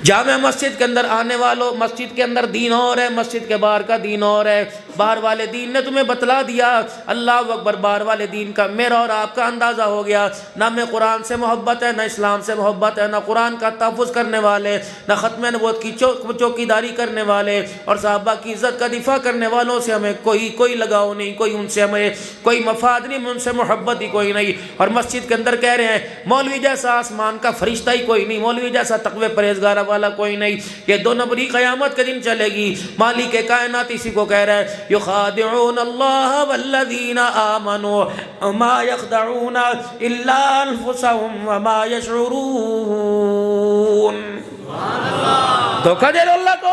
جامع مسجد کے اندر آنے والوں، مسجد کے اندر دین اور ہے، مسجد کے باہر کا دین اور ہے۔ باہر والے دین نے تمہیں بتلا دیا، اللہ اکبر، باہر والے دین کا میرا اور آپ کا اندازہ ہو گیا۔ نہ میں قرآن سے محبت ہے، نہ اسلام سے محبت ہے، نہ قرآن کا تحفظ کرنے والے، نہ ختم نبوت کی چوکی داری کرنے والے اور صحابہ کی عزت کا دفاع کرنے والوں سے ہمیں کوئی لگاؤ نہیں، کوئی ان سے ہمیں کوئی مفاد نہیں، ان سے محبت ہی کوئی نہیں۔ اور مسجد کے اندر کہہ رہے ہیں مولوی جیسا آسمان کا فرشتہ ہی کوئی نہیں، مولوی جیسا تقوی پرہیزگار والا کوئی نہیں۔ یہ دو نمبری قیامت کے دن چلے گی۔ مالک کائنات اسی کو کہہ رہا ہے یخادعون اللہ والذین آمنوا ما یخدعون الا انفسهم وما یشعرون۔ دھوکہ دے لو اللہ کو۔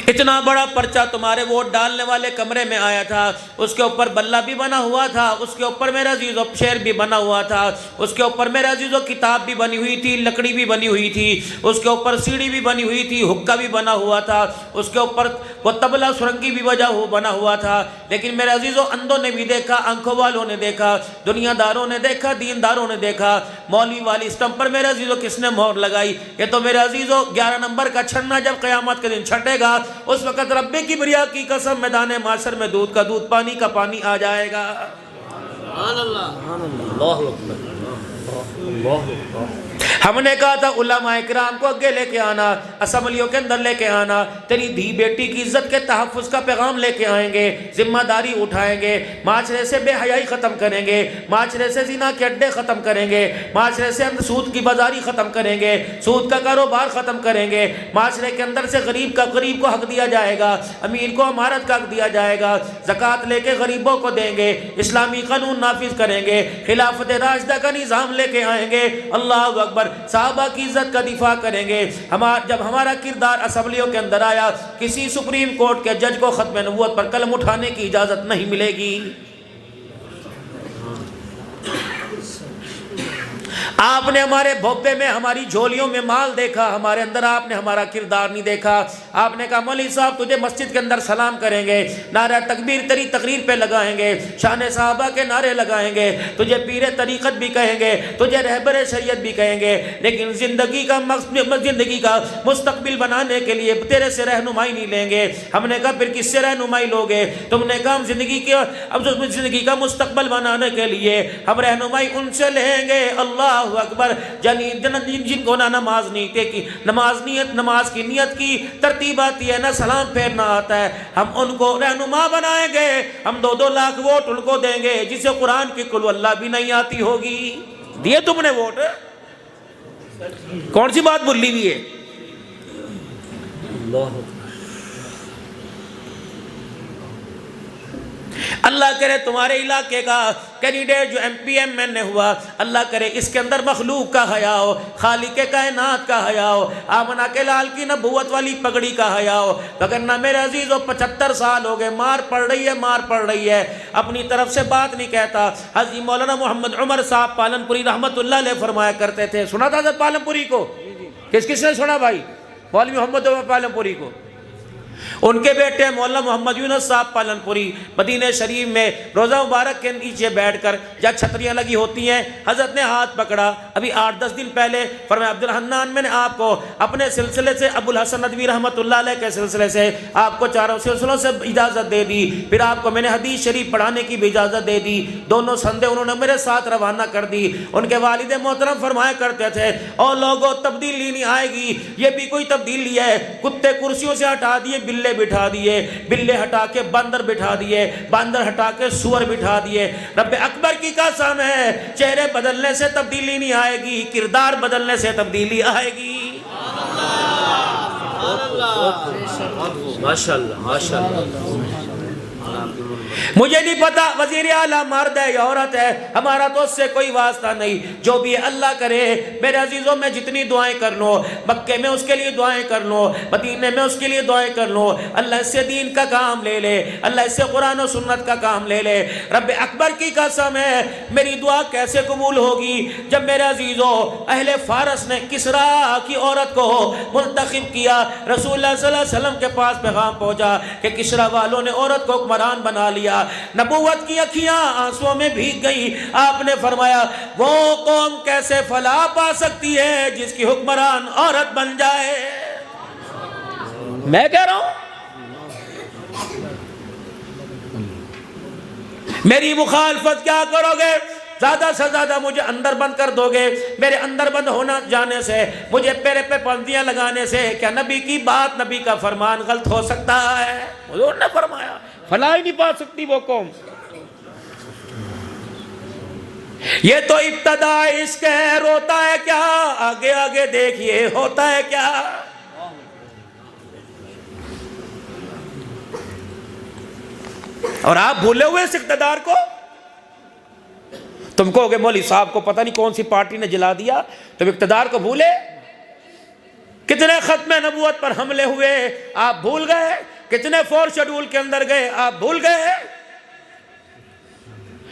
اتنا بڑا پرچہ تمہارے ووٹ ڈالنے والے کمرے میں آیا تھا، اس کے اوپر بلہ بھی بنا ہوا تھا، اس کے اوپر میرے عزیزو شیر بھی بنا ہوا تھا، اس کے اوپر میرے عزیزو کتاب بھی بنی ہوئی تھی، لکڑی بھی بنی ہوئی تھی، اس کے اوپر سیڑھی بھی بنی ہوئی تھی، حکہ بھی بنا ہوا تھا، اس کے اوپر وہ طبلہ سرنگی بھی بنا ہوا تھا۔ لیکن میرے عزیزو اندھوں نے بھی دیکھا، آنکھوں والوں نے دیکھا، دنیا داروں نے دیکھا، دینداروں نے دیکھا۔ مولوی والی اسٹمپ پر میرے عزیزو کس نے مہر لگائی؟ یہ تو میرے عزیزو 11 نمبر کا چھنا جب قیامت کے دن چھٹے گا، اس وقت رب کبریا کی قسم میدان معاشر میں دودھ کا دودھ، پانی کا پانی آ جائے گا۔ سبحان اللہ، اللہ اکبر۔ ہم نے کہا تھا علماء کرام کو اگے لے کے آنا، اسمبلیوں کے اندر لے کے آنا، تیری دھی بیٹی کی عزت کے تحفظ کا پیغام لے کے آئیں گے، ذمہ داری اٹھائیں گے، معاشرے سے بے حیائی ختم کریں گے، معاشرے سے زنا کے اڈے ختم کریں گے، معاشرے سے سود کی بازاری ختم کریں گے، سود کا کاروبار ختم کریں گے، معاشرے کے اندر سے غریب کو حق دیا جائے گا، امیر کو امارت کا حق دیا جائے گا، زکوٰۃ لے کے غریبوں کو دیں گے، اسلامی قانون نافذ کریں گے، خلافت راشدہ کا نظام لے کے آئیں گے، اللہ اکبر، صحابہ کی عزت کا دفاع کریں گے۔ جب ہمارا کردار اسمبلیوں کے اندر آیا، کسی سپریم کورٹ کے جج کو ختم نبوت پر قلم اٹھانے کی اجازت نہیں ملے گی۔ آپ نے ہمارے بھوپے میں، ہماری جھولیوں میں مال دیکھا، ہمارے اندر آپ نے ہمارا کردار نہیں دیکھا۔ آپ نے کہا مولوی صاحب تجھے مسجد کے اندر سلام کریں گے، نعرہ تکبیر تیری تقریر پہ لگائیں گے، شان صحابہ کے نعرے لگائیں گے، تجھے پیر طریقت بھی کہیں گے، تجھے رہبر شریعت بھی کہیں گے، لیکن زندگی کا مستقبل بنانے کے لیے تیرے سے رہنمائی نہیں لیں گے۔ ہم نے کہا پھر کس سے رہنمائی لوگے؟ تم نے کہا ہم زندگی کا مستقبل بنانے کے لیے ہم رہنمائی ان سے لیں گے۔ اللہ اکبر۔ جن کو نہ نماز کی نیت کی ترتیب آتی ہے، نہ سلام پھیرنا آتا ہے، ہم ان کو رہنما بنائیں گے۔ ہم 2 لاکھ ووٹ ان کو دیں گے جسے قرآن کی قل اللہ بھی نہیں آتی ہوگی۔ دیے تم نے ووٹ؟ کون سی بات بھلی ہوئی ہے؟ اللہ کرے تمہارے علاقے کا کینڈیڈیٹ جو MP ہوا، اللہ کرے اس کے اندر مخلوق کا حیا ہو، خالق کائنات کا حیا ہو، آمنہ کے لال کی نبوت والی پگڑی کا حیا ہو۔ وگرنہ میرے عزیزو 75 سال ہو گئے، مار پڑ رہی ہے، اپنی طرف سے بات نہیں کہتا۔ حضرت مولانا محمد عمر صاحب پالنپوری رحمت اللہ علیہ فرمایا کرتے تھے، سنا تھا حضرت پالنپوری کو؟ کس نے سنا بھائی؟ مولوی محمد عمر پالنپوری کو۔ ان کے بیٹے مولانا محمد یونس صاحب پالنپوری مدینہ شریف میں روزہ مبارک کے نیچے بیٹھ کر جہاں چھتریاں لگی ہوتی ہیں، حضرت نے ہاتھ پکڑا۔ ابھی 8-10 دن پہلے فرمایا عبدالحنان میں نے آپ کو اپنے سلسلے سے، ابو الحسن ندوی رحمت اللہ علیہ کے سلسلے سے آپ کو 4 سلسلوں سے اجازت دے دی، پھر آپ کو میں نے حدیث شریف پڑھانے کی بھی اجازت دے دی۔ دونوں سندے انہوں نے میرے ساتھ روانہ کر دی۔ ان کے والد محترم فرمایا کرتے تھے اور لوگوں تبدیلی نہیں آئے گی، یہ بھی کوئی تبدیلی ہے۔ کتے کرسیوں سے ہٹا دیے، بلے بٹھا دیے، بلے ہٹا کے باندر بٹھا دیے، باندر ہٹا کے سور بٹھا دیے۔ رب اکبر کی قسم ہے چہرے بدلنے سے تبدیلی نہیں آئے گی، کردار بدلنے سے تبدیلی آئے گی۔ ماشاءاللہ ماشاءاللہ۔ مجھے نہیں پتا وزیر اعلیٰ مرد ہے یا عورت ہے، ہمارا تو اس سے کوئی واسطہ نہیں، جو بھی اللہ کرے۔ میرے عزیزوں میں جتنی دعائیں کر لو، مکے میں اس کے لیے دعائیں کر لو، مدینے میں اس کے لیے دعائیں کر لو، اللہ اس سے دین کا کام لے لے، اللہ اس سے قرآن و سنت کا کام لے لے۔ رب اکبر کی قسم ہے میری دعا کیسے قبول ہوگی جب میرے عزیزوں اہل فارس نے کسرا کی عورت کو منتخب کیا۔ رسول اللہ صلی اللہ علیہ وسلم کے پاس پیغام پہنچا کہ کسرا والوں نے عورت کو حکمران بنا لیا۔ گیا, نبوت کی اکھیاں آنسوؤں میں بھیگ گئیں. آپ نے فرمایا وہ قوم کیسے فلاح پا سکتی ہے جس کی حکمران عورت بن جائے. میں کہہ رہا ہوں میری مخالفت کیا کرو گے؟ زیادہ سے زیادہ مجھے اندر بند کر دو گے. میرے اندر بند ہونا جانے سے, مجھے پیرے پہ پابندیاں لگانے سے کیا نبی کی بات, نبی کا فرمان غلط ہو سکتا ہے؟ حضور نے فرمایا فلاح ہی نہیں پا سکتی وہ قوم. یہ تو ابتدا عشق ہے, روتا ہے کیا, آگے آگے دیکھیے ہوتا ہے کیا. اور آپ بھولے ہوئے اس اقتدار کو. تم کہو گے مولوی صاحب کو پتہ نہیں کون سی پارٹی نے جلا دیا, تم اقتدار کو بھولے. کتنے ختم نبوت پر حملے ہوئے آپ بھول گئے, کتنے 4 شیڈول کے اندر گئے آپ بھول گئے,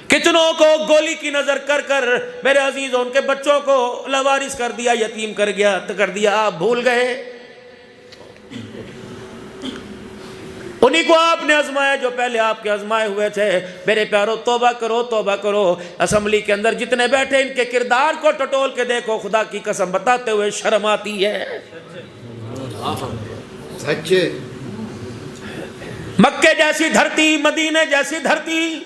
کتنوں کو گولی کی نظر کر کر میرے عزیزوں ان کے بچوں کو لاوارث کر دیا, یتیم کر دیا آپ بھول گئے. انہی کو آپ نے آزمایا جو پہلے آپ کے آزمائے ہوئے تھے. میرے پیارو توبہ کرو, توبہ کرو. اسمبلی کے اندر جتنے بیٹھے ان کے کردار کو ٹٹول کے دیکھو, خدا کی قسم بتاتے ہوئے شرم آتی ہے. سچے مکے جیسی دھرتی, مدینے جیسی دھرتی,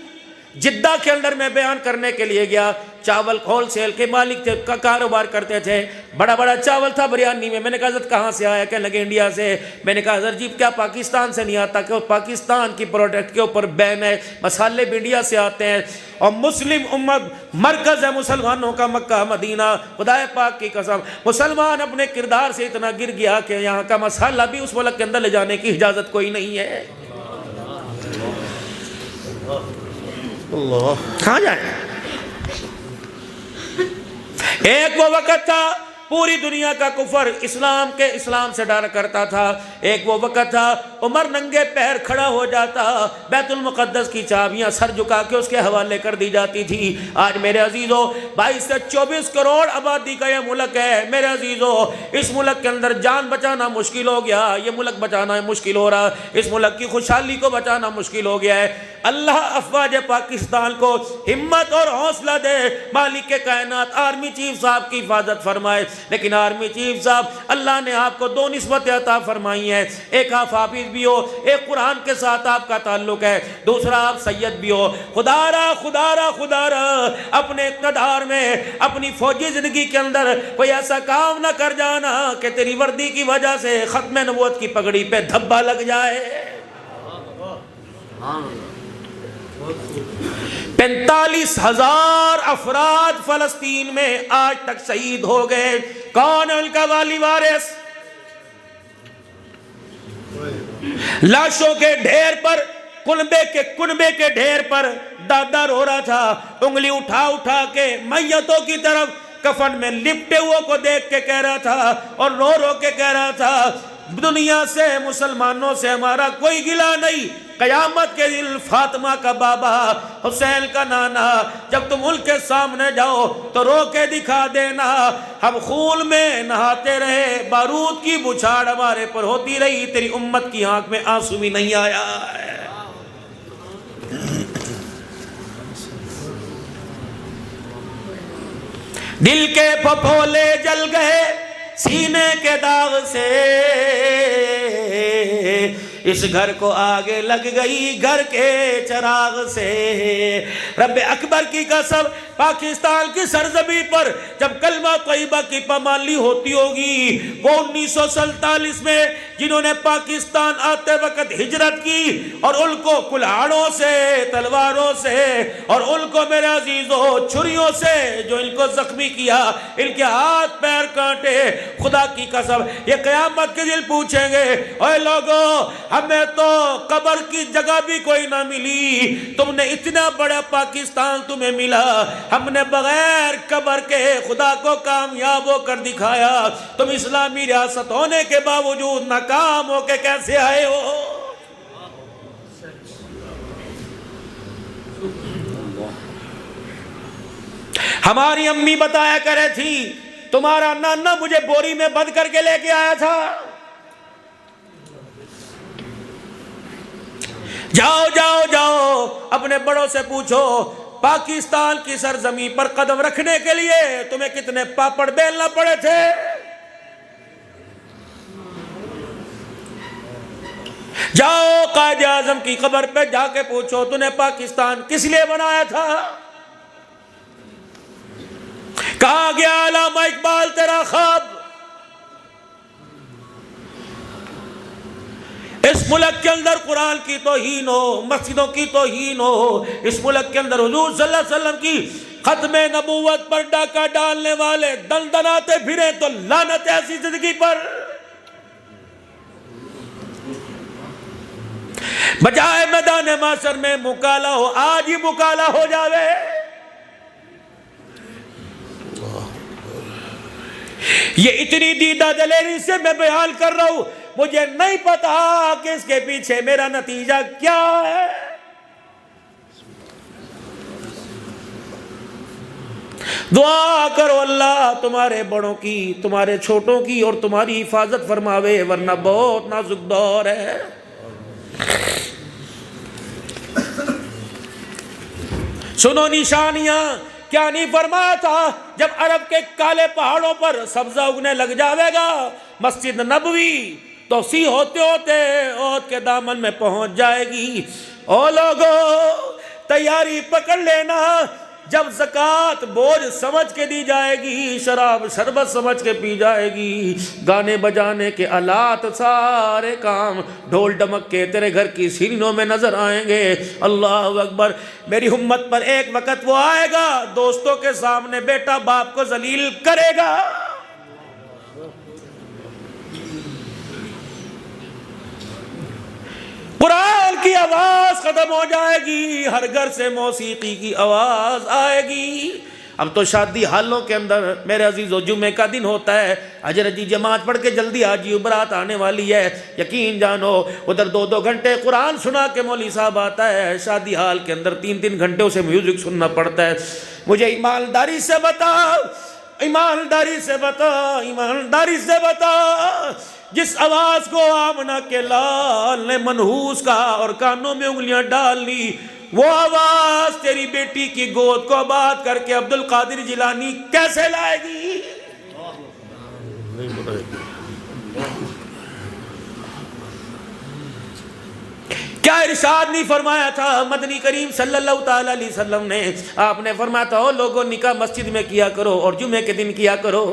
جدہ کے اندر میں بیان کرنے کے لیے گیا. چاول ہول سیل کے مالک تھے, کا کاروبار کرتے تھے, بڑا بڑا چاول تھا بریانی میں. میں نے کہا حضرت کہاں سے آیا؟ کہنے لگے انڈیا سے. میں نے کہا حضرت جی کیا پاکستان سے نہیں آتا؟ کہ پاکستان کی پروڈکٹ کے اوپر بین ہے, مسالے بھی انڈیا سے آتے ہیں, اور مسلم امت مرکز ہے مسلمانوں کا مکہ مدینہ. خدا پاک کی قسم مسلمان اپنے کردار سے اتنا گر گیا کہ یہاں کا مسالہ بھی اس ملک کے اندر لے جانے کی اجازت کوئی نہیں ہے. اللہ کہاں جائیں؟ ایک وہ وقت تھا پوری دنیا کا کفر اسلام سے ڈر کرتا تھا. ایک وہ وقت تھا عمر ننگے پیر کھڑا ہو جاتا, بیت المقدس کی چابیاں سر جھکا کے اس کے حوالے کر دی جاتی تھی. آج میرے عزیزو 22 سے 24 کروڑ آبادی کا یہ ملک ہے. میرے عزیزو اس ملک کے اندر جان بچانا مشکل ہو گیا, یہ ملک بچانا مشکل ہو رہا, اس ملک کی خوشحالی کو بچانا مشکل ہو گیا ہے. اللہ افواج پاکستان کو ہمت اور حوصلہ دے, مالک کائنات آرمی چیف صاحب کی حفاظت فرمائے. لیکن آرمی چیف صاحب اللہ نے آپ کو 2 نسبتیں عطا فرمائی ہیں, ایک آپ حافظ بھی ہو, ایک قرآن کے ساتھ آپ کا تعلق ہے, دوسرا آپ سید بھی ہو. خدا را اپنے اقتدار میں اپنی فوجی زندگی کے اندر کوئی ایسا کام نہ کر جانا کہ تیری وردی کی وجہ سے ختم نبوت کی پگڑی پہ دھبا لگ جائے. 45,000 افراد فلسطین میں آج تک شہید ہو گئے. کون ہے ان کا والی وارث؟ لاشوں کے ڈھیر پر, کنبے کے ڈھیر پر دادا رو رہا تھا, انگلی اٹھا کے میتوں کی طرف کفن میں لپٹے ہوئے کو دیکھ کے کہہ رہا تھا, اور رو کے کہہ رہا تھا دنیا سے مسلمانوں سے ہمارا کوئی گلہ نہیں. قیامت کے دن فاطمہ کا بابا, حسین کا نانا, جب تم ان کے سامنے جاؤ تو رو کے دکھا دینا ہم خون میں نہاتے رہے, بارود کی بچھاڑ ہمارے پر ہوتی رہی, تیری امت کی آنکھ میں آنسو بھی نہیں آیا ہے. دل کے پھپھولے جل گئے سینے کے داغ سے, اس گھر کو آگے لگ گئی گھر کے چراغ سے. رب اکبر کی قسم پاکستان کی سرزمین پر جب کلمہ طیبہ کی پامالی ہوتی ہوگی, وہ 1947 میں جنہوں نے پاکستان آتے وقت ہجرت کی, اور ان کو کلاڑوں سے, تلواروں سے, اور ان کو میرے عزیزوں چھریوں سے جو ان کو زخمی کیا, ان کے ہاتھ پیر کانٹے. خدا کی قسم یہ قیامت کے دن پوچھیں گے, اے لوگوں ہمیں تو قبر کی جگہ بھی کوئی نہ ملی, تم نے اتنا بڑا پاکستان تمہیں ملا, ہم نے بغیر قبر کے خدا کو کامیاب ہو کر دکھایا, تم اسلامی ریاست ہونے کے باوجود ناکام ہو کے کیسے آئے ہو؟ ہماری امی بتایا کرے تھی تمہارا نانا مجھے بوری میں بند کر کے لے کے آیا تھا. جاؤ جاؤ جاؤ اپنے بڑوں سے پوچھو پاکستان کی سرزمین پر قدم رکھنے کے لیے تمہیں کتنے پاپڑ بیلنا پڑے تھے؟ جاؤ قائد اعظم کی قبر پہ جا کے پوچھو تو نے پاکستان کس لیے بنایا تھا؟ کہا گیا علامہ اقبال تیرا خواب اس ملک کے اندر قرآن کی توہین ہو، مسجدوں کی توہین ہو، اس ملک کے اندر حضور صلی اللہ علیہ وسلم کی ختم نبوت پر ڈاکہ ڈالنے والے دندناتے پھریں تو لعنت ایسی زندگی پر۔ بجائے میدان محشر میں مکالا ہو، آج ہی مکالا ہو جاوے۔ یہ اتنی دیدہ دلیری سے میں بیان کر رہا ہوں، مجھے نہیں پتا کہ اس کے پیچھے میرا نتیجہ کیا ہے۔ دعا کرو اللہ تمہارے بڑوں کی، تمہارے چھوٹوں کی اور تمہاری حفاظت فرماوے، ورنہ بہت نازک دور ہے۔ سنو نشانیاں، کیا نہیں فرمایا تھا جب عرب کے کالے پہاڑوں پر سبزہ اگنے لگ جاوے گا، مسجد نبوی توسیع ہوتے ہوتے عہد کے دامن میں پہنچ جائے گی۔ او لوگو تیاری پکڑ لینا، جب زکوٰۃ بوجھ سمجھ کے دی جائے گی، شراب شربت سمجھ کے پی جائے گی، گانے بجانے کے آلات سارے کام ڈھول ڈمک کے تیرے گھر کی سیڑھیوں میں نظر آئیں گے۔ اللہ اکبر۔ میری امت پر ایک وقت وہ آئے گا دوستوں کے سامنے بیٹا باپ کو ذلیل کرے گا۔ قرآن کی آواز ختم ہو جائے گی، ہر گھر سے موسیقی کی آواز آئے گی۔ اب تو شادی حالوں کے اندر میرے عزیزو جمعے کا دن ہوتا ہے، اجر جی جماعت پڑھ کے جلدی آجیو برات آنے والی ہے، یقین جانو ادھر 2 گھنٹے قرآن سنا کے مولوی صاحب آتا ہے، شادی حال کے اندر 3 گھنٹے اسے میوزک سننا پڑتا ہے۔ مجھے ایمانداری سے بتا، ایمانداری سے بتا، ایمانداری سے بتا، جس آواز کو آمنہ کے لال نے منحوس کہا اور کانوں میں انگلیاں ڈال لی، وہ آواز تیری بیٹی کی گود کو آباد کر کے عبد القادر جیلانی کیسے لائے گی؟ کیا ارشاد نہیں فرمایا تھا مدنی کریم صلی اللہ تعالی علیہ وسلم نے؟ آپ نے فرمایا تھا او لوگوں نکاح مسجد میں کیا کرو اور جمعے کے دن کیا کرو۔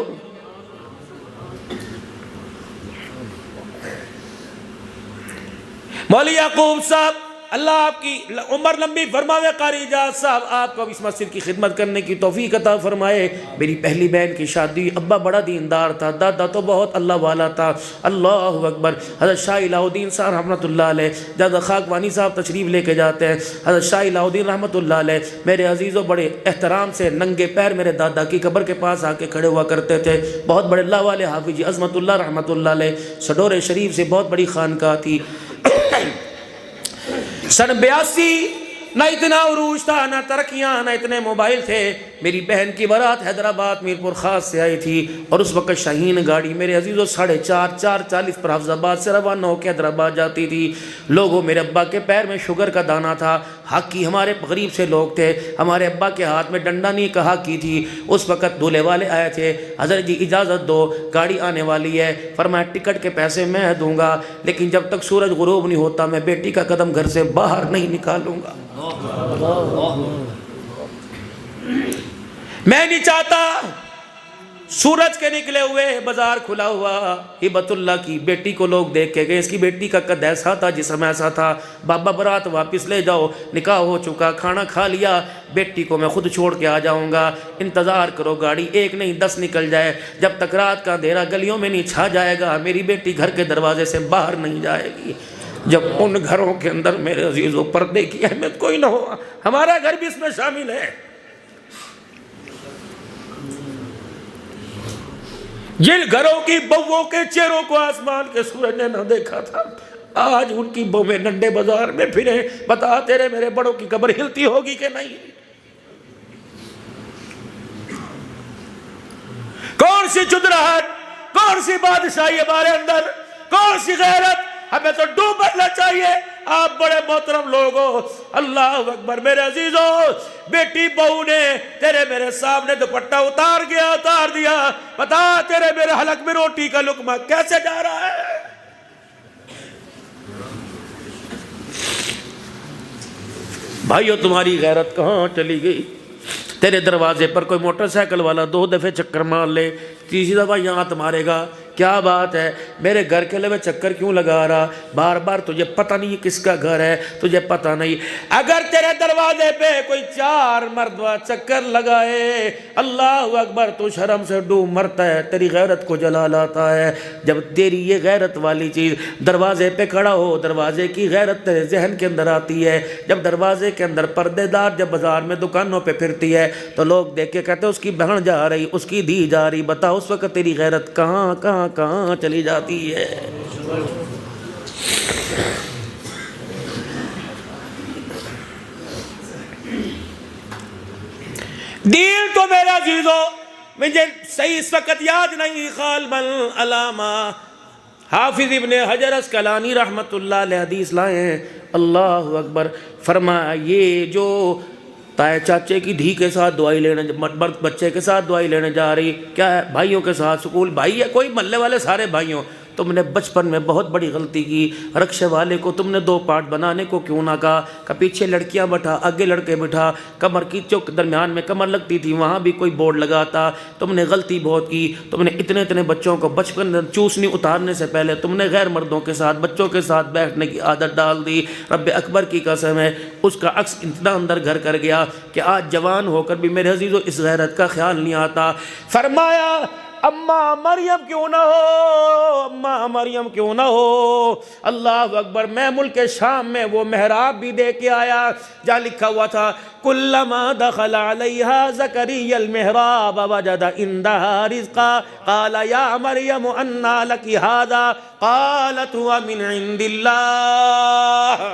مولوی یعقوب صاحب اللہ آپ کی عمر لمبی فرماوے، قاری اجاز صاحب آپ کو اس مسجد کی خدمت کرنے کی توفیق عطا فرمائے۔ میری پہلی بہن کی شادی، ابا بڑا دیندار تھا، دادا تو بہت اللہ والا تھا۔ اللہ اکبر۔ حضرت شاہ الہ الدین صاحب رحمۃ اللہ علیہ، جب خاکوانی صاحب تشریف لے کے جاتے ہیں، حضرت شاہ الہ الدین رحمۃ اللہ علیہ میرے عزیزوں بڑے احترام سے ننگے پیر میرے دادا کی قبر کے پاس آ کے کھڑے ہوا کرتے تھے۔ بہت بڑے اللہ والے حافظ جی عظمت اللہ رحمۃ اللہ علیہ، سڈور شریف سے بہت بڑی خانقاہ تھی۔ سن 82 نہ اتنا عروج تھا، نہ ترقیاں، نہ اتنے موبائل تھے۔ میری بہن کی بارات حیدرآباد میرپور خاص سے آئی تھی اور اس وقت شاہین گاڑی میرے عزیزوں 4:30 4:40 پر حافظ آباد سے روانہ ہو کے حیدرآباد جاتی تھی۔ لوگوں میرے ابا کے پیر میں شوگر کا دانہ تھا، ہاکی ہمارے قریب سے لوگ تھے، ہمارے ابا کے ہاتھ میں ڈنڈا نہیں کا ہاکی تھی۔ اس وقت دولے والے آئے تھے، حضرت جی اجازت دو گاڑی آنے والی ہے، فرمایا ٹکٹ کے پیسے میں دوں گا لیکن جب تک سورج غروب نہیں ہوتا میں بیٹی کا قدم گھر سے باہر نہیں نکالوں گا۔ میں نہیں چاہتا سورج کے نکلے ہوئے بازار کھلا ہوا ہبت اللہ کی بیٹی کو لوگ دیکھ کے گئے، اس کی بیٹی کا قد ایسا تھا، جسم ایسا تھا، بابا برات واپس لے جاؤ، نکاح ہو چکا، کھانا کھا لیا، بیٹی کو میں خود چھوڑ کے آ جاؤں گا، انتظار کرو گاڑی 1 نہیں 10 نکل جائے، جب تک رات کا اندھیرا گلیوں میں نہیں چھا جائے گا میری بیٹی گھر کے دروازے سے باہر نہیں جائے گی۔ جب ان گھروں کے اندر میرے عزیزوں پردے کی اہمیت کوئی نہ ہو، ہمارا گھر بھی اس میں شامل ہے، جن گھروں کی بہووں کے چہروں کو آسمان کے سورج نے نہ دیکھا تھا، آج ان کی بہویں ننڈے بازار میں پھریں، بتا تیرے میرے بڑوں کی قبر ہلتی ہوگی کہ نہیں؟ کون سی چدراہٹ، کون سی بادشاہی ہمارے اندر، کون سی غیرت؟ ہمیں تو ڈوب مرنا چاہیے، آپ بڑے محترم لوگ ہو. اللہ اکبر. میرے عزیزو بیٹی بہو نے تیرے میرے سامنے دوپٹہ اتار دیا. بتا تیرے میرے حلق میں روٹی کا لقمہ کیسے جا رہا ہے؟ بھائیو تمہاری غیرت کہاں چلی گئی؟ تیرے دروازے پر کوئی موٹر سائیکل والا 2 دفعے چکر مار لے، تیسری دفعہ یہاں تمہارے گا. کیا بات ہے؟ میرے گھر کے لیے میں چکر کیوں لگا رہا بار بار؟ تجھے پتہ نہیں کس کا گھر ہے، تجھے پتہ نہیں. اگر تیرے دروازے پہ کوئی 4 مرتبہ چکر لگائے، اللہ اکبر، تو شرم سے ڈوب مرتا ہے، تیری غیرت کو جلال آتا ہے. جب تیری یہ غیرت والی چیز دروازے پہ کھڑا ہو، دروازے کی غیرت تیرے ذہن کے اندر آتی ہے. جب دروازے کے اندر پردے دار جب بازار میں دکانوں پہ پھرتی ہے تو لوگ دیکھ کے کہتے ہیں اس کی بہن جا رہی، اس کی دھی جا رہی. بتا اس وقت تیری غیرت کہاں چلی جاتی ہے؟ دین تو میرا عزیزو مجھے صحیح اس وقت یاد نہیں. غالباً علامہ حافظ ابن حجر اسقلانی رحمت اللہ علیہ حدیث لائے ہیں. اللہ اکبر. فرمایا یہ جو تائے چاچے کی دھی کے ساتھ دعائی لینے، بچے کے ساتھ دعائی لینے جا رہی، کیا ہے؟ بھائیوں کے ساتھ، سکول بھائی ہے، کوئی محلے والے سارے بھائیوں. تم نے بچپن میں بہت بڑی غلطی کی. رکشے والے کو تم نے 2 پارٹ بنانے کو کیوں نہ کہا کہ پیچھے لڑکیاں بٹھا، آگے لڑکے بٹھا. کمر کی چوک درمیان میں کمر لگتی تھی، وہاں بھی کوئی بورڈ لگاتا. تم نے غلطی بہت کی. تم نے اتنے بچوں کو بچپن میں چوسنی اتارنے سے پہلے تم نے غیر مردوں کے ساتھ، بچوں کے ساتھ بیٹھنے کی عادت ڈال دی. رب اکبر کی قسم ہے اس کا عکس اتنا اندر گھر کر گیا کہ آج جوان ہو کر بھی میرے عزیزو اس غیرت کا خیال نہیں آتا. فرمایا اماں مریم کیوں نہ ہو، اماں مریم کیوں نہ ہو. اللہ اکبر. میں ملک شام میں وہ محراب بھی دے کے آیا جہاں لکھا ہوا تھا کلما دخل علیہا زکریا المحراب وجد عندہا رزقا قال یا مریم انا لکی ھذا قالت هو من عند اللہ.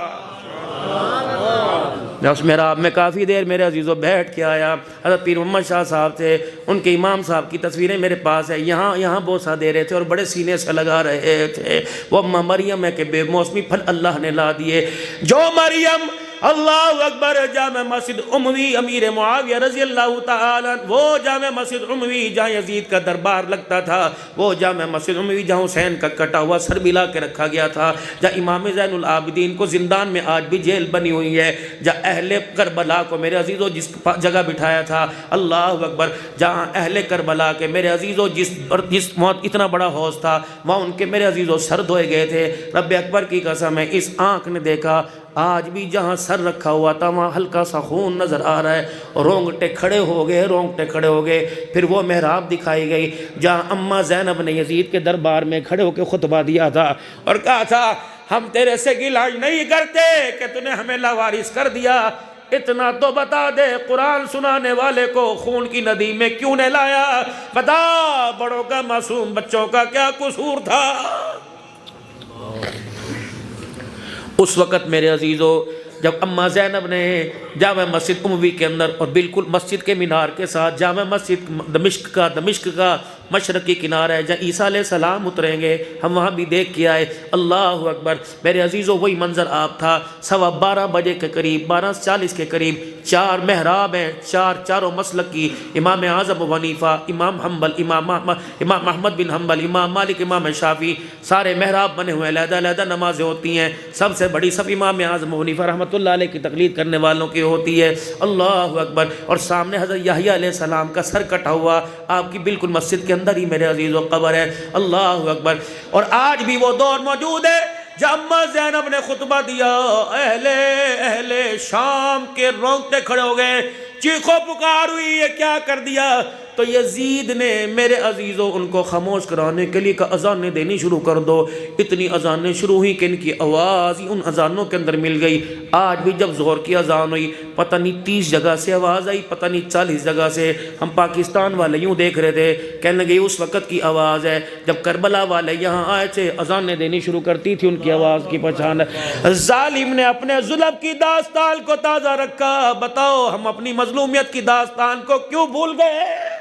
میں اس محراب میں کافی دیر میرے عزیزوں بیٹھ کے آیا. حضرت پیر محمد شاہ صاحب تھے، ان کے امام صاحب کی تصویریں میرے پاس ہے. یہاں بوسہ دے رہے تھے اور بڑے سینے سے لگا رہے تھے. وہ اماں مریم ہے کہ بے موسمی پھل اللہ نے لا دیے. جو مریم اللہ اکبر جامع مسجد اموی امیر معاویہ رضی اللہ تعالیٰ، وہ جامع مسجد اموی جہاں یزید کا دربار لگتا تھا، وہ جامع مسجد اموی جہاں حسین کا کٹا ہوا سر ملا کے رکھا گیا تھا، جہاں امام زین العابدین کو زندان میں آج بھی جیل بنی ہوئی ہے، جہاں اہل کربلا کو میرے عزیزو جس جگہ بٹھایا تھا، اللہ اکبر، جہاں اہل کربلا کے میرے عزیزو جس موت اتنا بڑا حوض تھا وہاں ان کے میرے عزیزو سر دھوئے گئے تھے. رب اکبر کی قسم ہے اس آنکھ نے دیکھا آج بھی جہاں سر رکھا ہوا تھا وہاں ہلکا سا خون نظر آ رہا ہے. رونگٹے کھڑے ہو گئے. پھر وہ محراب دکھائی گئی جہاں اماں زینب نے یزید کے دربار میں کھڑے ہو کے خطبہ دیا تھا اور کہا تھا ہم تیرے سے گلہ نہیں کرتے کہ تو نے ہمیں لاوارث کر دیا. اتنا تو بتا دے قرآن سنانے والے کو خون کی ندی میں کیوں نے لایا؟ بتا بڑوں کا معصوم بچوں کا کیا قصور تھا؟ اس وقت میرے عزیزو جب اماں زینب نے جامع مسجد اموی کے اندر اور بالکل مسجد کے مینار کے ساتھ جامع مسجد دمشق کا مشرقی کنارہ ہے جہاں عیسیٰ علیہ السلام اتریں گے، ہم وہاں بھی دیکھ کے آئے. اللہ اکبر. میرے عزیزو وہی منظر آپ تھا. 12:15 بجے کے قریب، 12:40 کے قریب 4 محراب ہیں، چاروں مسلک کی، امام اعظم ابو حنیفہ، امام حنبل، امام احمد بن حنبل، امام مالک، امام شافعی، سارے محراب بنے ہوئے، علیحدہ نمازیں ہوتی ہیں. سب سے بڑی صف امام اعظم ابو حنیفہ رحمۃ اللہ علیہ کی تقلید کرنے والوں کی ہوتی ہے. اللہ اکبر. اور سامنے حضرت یحییٰ علیہ السلام کا سر کٹا ہوا آپ کی بالکل مسجد کے اندر ہی میرے عزیز و قبر ہے. اللہ اکبر. اور آج بھی وہ دور موجود ہے جب اماں زینب نے خطبہ دیا، اہل شام کے رونگٹے کھڑے ہو گئے، چیخو پکار ہوئی، یہ کیا کر دیا؟ تو یزید نے میرے عزیزوں ان کو خاموش کرانے کے لیے کہا اذانیں دینی شروع کر دو. اتنی اذانیں شروع ہوئی کہ ان کی آواز ہی ان اذانوں کے اندر مل گئی. آج بھی جب ظہر کی اذان ہوئی پتہ نہیں 30 جگہ سے آواز آئی، پتہ نہیں 40 جگہ سے. ہم پاکستان والے یوں دیکھ رہے تھے، کہنے لگے اس وقت کی آواز ہے جب کربلا والے یہاں آئے تھے، اذانیں دینی شروع کرتی تھی، ان کی آواز کی پہچان ہے. ظالم نے اپنے ظلم کی داستان کو تازہ رکھا. بتاؤ ہم اپنی مظلومیت کی داستان کو کیوں بھول گئے؟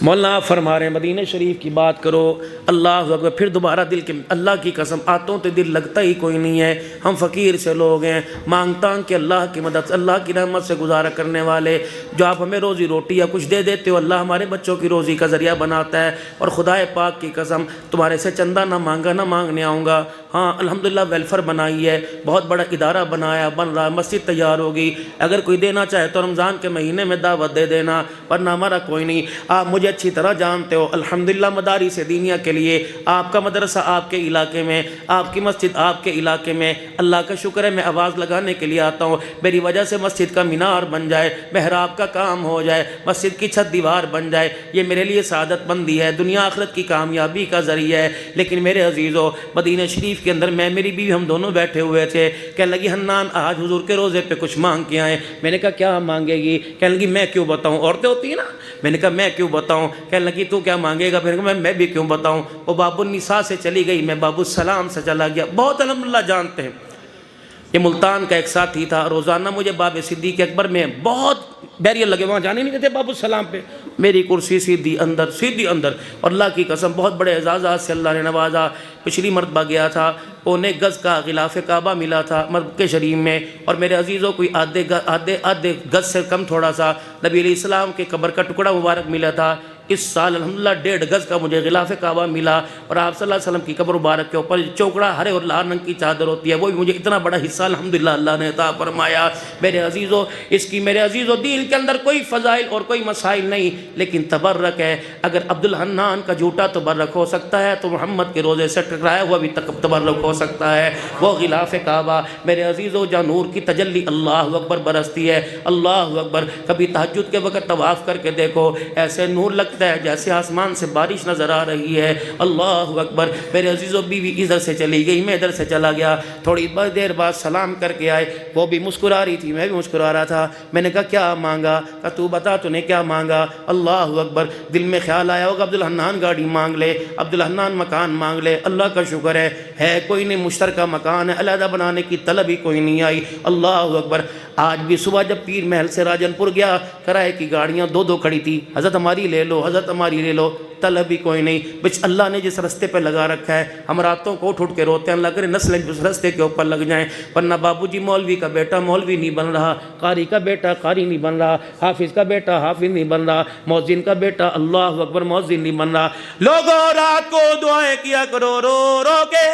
مولانا آپ فرما رہے ہیں مدینہ شریف کی بات کرو، اللہ اکبر، پھر دوبارہ دل کے اللہ کی قسم آتوں تے دل لگتا ہی کوئی نہیں ہے. ہم فقیر سے لوگ ہیں، مانگتا کہ اللہ کی مدد، اللہ کی رحمت سے گزارا کرنے والے. جو آپ ہمیں روزی روٹی یا کچھ دے دیتے ہو، اللہ ہمارے بچوں کی روزی کا ذریعہ بناتا ہے. اور خدا پاک کی قسم تمہارے سے چندہ نہ مانگا، نہ مانگنے آؤں گا. ہاں الحمدللہ ویلفر بنائی ہے، بہت بڑا ادارہ بنایا، بن رہا، مسجد تیار ہوگی. اگر کوئی دینا چاہے تو رمضان کے مہینے میں دعوت دے دینا، ورنہ ہمارا کوئی نہیں. آپ مجھے اچھی طرح جانتے ہو، الحمدللہ مدارس دینیہ کے لیے آپ کا مدرسہ آپ کے علاقے میں، آپ کی مسجد آپ کے علاقے میں، اللہ کا شکر ہے میں آواز لگانے کے لیے آتا ہوں. میری وجہ سے مسجد کا مینار بن جائے، محراب کا کام ہو جائے، مسجد کی چھت دیوار بن جائے، یہ میرے لیے سعادت مندی ہے، دنیا آخرت کی کامیابی کا ذریعہ ہے. لیکن میرے عزیزو، مدینہ شریف کے اندر میں میری بیوی ہم دونوں بیٹھے ہوئے تھے. کہنے لگی حنان آج حضور کے روزے پہ کچھ مانگ کے آئے. میں نے کہا کیا مانگے گی؟ کہنے لگی میں کیوں بتاؤں، عورتیں ہوتی ہیں نا. میں نے کہا میں کیوں بتاؤں؟ کہنے لگی تو کیا مانگے گا؟ میں نے کہا میں بھی کیوں بتاؤں. وہ باب النساء سے چلی گئی، میں باب السلام سے چلا گیا. بہت الحمدللہ جانتے ہیں، یہ ملتان کا ایک ساتھی تھا، روزانہ مجھے باب صدیق اکبر میں بہت بیریئر لگے، وہاں جانے نہیں دیتے باب السلام پہ. میری کرسی سیدھی اندر. اور اللہ کی قسم بہت بڑے اعزازات سے اللہ نے نوازا. پچھلی مرتبہ گیا تھا، 1.25 گز کا غلاف کعبہ ملا تھا مکہ شریف میں. اور میرے عزیزوں کوئی آدھے گز سے کم تھوڑا سا نبی علیہ السلام کے قبر کا ٹکڑا مبارک ملا تھا. اس سال الحمدللہ 1.5 گز کا مجھے غلاف کعبہ ملا. اور آپ صلی اللہ علیہ وسلم کی قبر مبارک کے اوپر چوکڑا ہرے اور لال رنگ کی چادر ہوتی ہے، وہ بھی مجھے اتنا بڑا حصہ الحمدللہ اللہ نے عطا فرمایا. میرے عزیزوں، اس کی میرے عزیزوں دین کے اندر کوئی فضائل اور کوئی مسائل نہیں، لیکن تبرک ہے. اگر عبدالحنان کا جھوٹا تبرک ہو سکتا ہے تو محمد کے روزے سے ٹکرایا ہوا بھی تبرک ہو سکتا ہے. وہ غلاف کعبہ میرے عزیزوں جہاں نور کی تجلی اللہ اکبر برستی ہے، اللہ اکبر. کبھی تہجد کے وقت طواف کر کے دیکھو، ایسے نور لگتا ہے جیسے آسمان سے بارش نظر آ رہی ہے. اللہ اکبر. میرے عزیزوں بیوی ادھر سے چلی گئی، میں ادھر سے چلا گیا. تھوڑی دیر بعد سلام کر کے آئے، وہ بھی مسکرا رہی تھی، میں بھی مسکرا رہا تھا. میں نے کہا کیا مانگا؟ کہا تو بتا تو نے کیا مانگا؟ اللہ اکبر. دل میں خیال آیا ہوگا عبدالحنان گاڑی مانگ لے، عبدالحنان مکان مانگ لے. اللہ کا شکر ہے کوئی نہیں، مشترکہ مکان ہے، علیحدہ بنانے کی طلب ہی کوئی نہیں آئی. اللہ اکبر. آج بھی صبح جب پیر محل سے راجن پور گیا، کرائے کی گاڑیاں 2 کھڑی تھی، حضرت ہماری لے لو، حضرت ہماری لے لو. طلب ہی کوئی نہیں. بچ اللہ نے جس رستے پہ لگا رکھا ہے، ہم راتوں کو اٹھ کے روتے ہیں، اللہ کرے نسلیں اس رستے کے اوپر لگ جائیں. ورنہ بابو جی مولوی کا بیٹا مولوی نہیں بن رہا، قاری کا بیٹا قاری نہیں بن رہا، حافظ کا بیٹا حافظ نہیں بن رہا، مؤذن کا بیٹا اللہ اکبر مؤذن نہیں بن رہا. لوگوں رات کو دعائیں کیا کرو رو رو کے،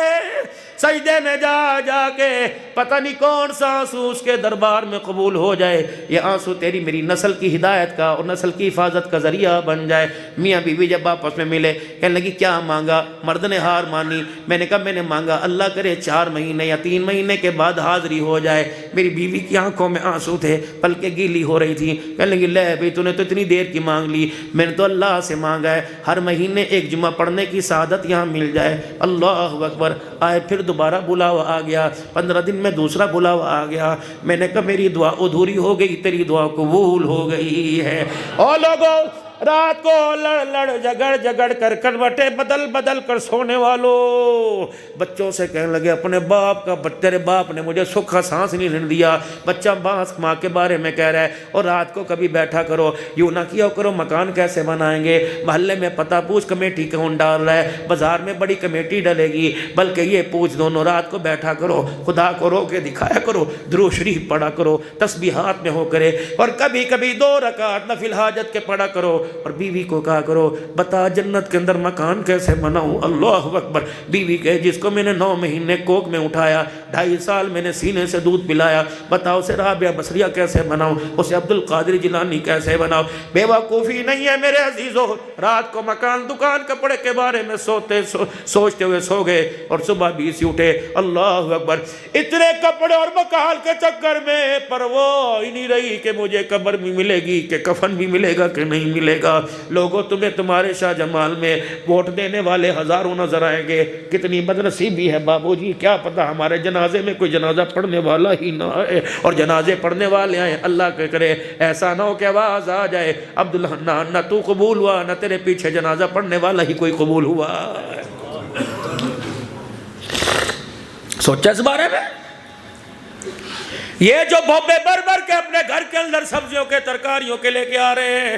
سجدے میں جا کے، پتہ نہیں کون سا آنسو اس کے دربار میں قبول ہو جائے. یہ آنسو تیری میری نسل کی ہدایت کا اور نسل کی حفاظت کا ذریعہ بن جائے. میاں بیوی جب آپس میں ملے، کہنے لگی کیا مانگا؟ مرد نے ہار مانی. میں نے کہا میں نے مانگا اللہ کرے 4 مہینے یا 3 مہینے کے بعد حاضری ہو جائے. میری بیوی کی آنکھوں میں آنسو تھے، پلکیں گیلی ہو رہی تھیں. کہنے لگی لے بھائی تو نے تو اتنی دیر کی مانگ لی، میں نے تو اللہ سے مانگا ہے ہر مہینے 1 جمعہ پڑھنے کی سعادت یہاں مل جائے. اللہ اکبر. آئے پھر دوبارہ بلاوا آ گیا، 15 دن میں دوسرا بلاوا آ گیا. میں نے کہا میری دعا ادھوری ہو گئی، تیری دعا قبول ہو گئی ہے. اور لوگوں رات کو لڑ جگڑ کر کروٹیں بدل کر سونے والوں بچوں سے کہنے لگے اپنے باپ کا، تیرے باپ نے مجھے سکھا سانس نہیں لینے دیا. بچہ ماں کے بارے میں کہہ رہا ہے. اور رات کو کبھی بیٹھا کرو، یوں نہ کیا کرو مکان کیسے بنائیں گے، محلے میں پتہ پوچھ کمیٹی کون ڈال رہا ہے، بازار میں بڑی کمیٹی ڈلے گی، بلکہ یہ پوچھ. دونوں رات کو بیٹھا کرو، خدا کو رو کے دکھایا کرو، درود شریف پڑھا کرو، تسبیحات میں ہو کرے. اور کبھی 2 رکعت نفل حاجت کے پڑھا کرو. اور بیوی کو کہا کرو بتا جنت کے اندر مکان کیسے بناؤں. اللہ اکبر. بیوی کہے جس کو میں نے 9 مہینے کوک میں اٹھایا، 2.5 سال میں نے سینے سے دودھ پلایا، بتاؤ اسے رابعہ بصریہ کیسے بناؤں، اسے عبد القادر جیلانی کیسے بناؤ. بیوقوفی نہیں ہے میرے عزیزوں. رات کو مکان دکان کپڑے کے بارے میں سوچتے ہوئے سو گئے اور صبح بھی اسی اٹھے. اللہ اکبر. اتنے کپڑے اور مکان کے چکر میں پرواہ ہی نہیں رہی کہ مجھے قبر بھی ملے گی کہ کفن بھی ملے گا کہ نہیں ملے گا. لوگوں تمہیں تمہارے شاہ جمال میں ووٹ دینے والے ہزاروں نظر آئیں گے، کتنی بدنصیبی ہے بابو جی، کیا پتا ہمارے جنازے میں کوئی جنازہ پڑھنے والا ہی نہ آئے. اور جنازے پڑھنے والے آئے، اللہ کے کرے ایسا نہ ہو کہ آواز آ جائے عبدالحنان نہ تو قبول ہوا نہ تیرے پیچھے جنازہ پڑھنے والا ہی کوئی قبول ہوا. سوچا اس بارے میں؟ یہ جو بھوبے بھر کے اپنے گھر کے اندر سبزیوں کے ترکاریوں کے لے کے آ رہے ہیں،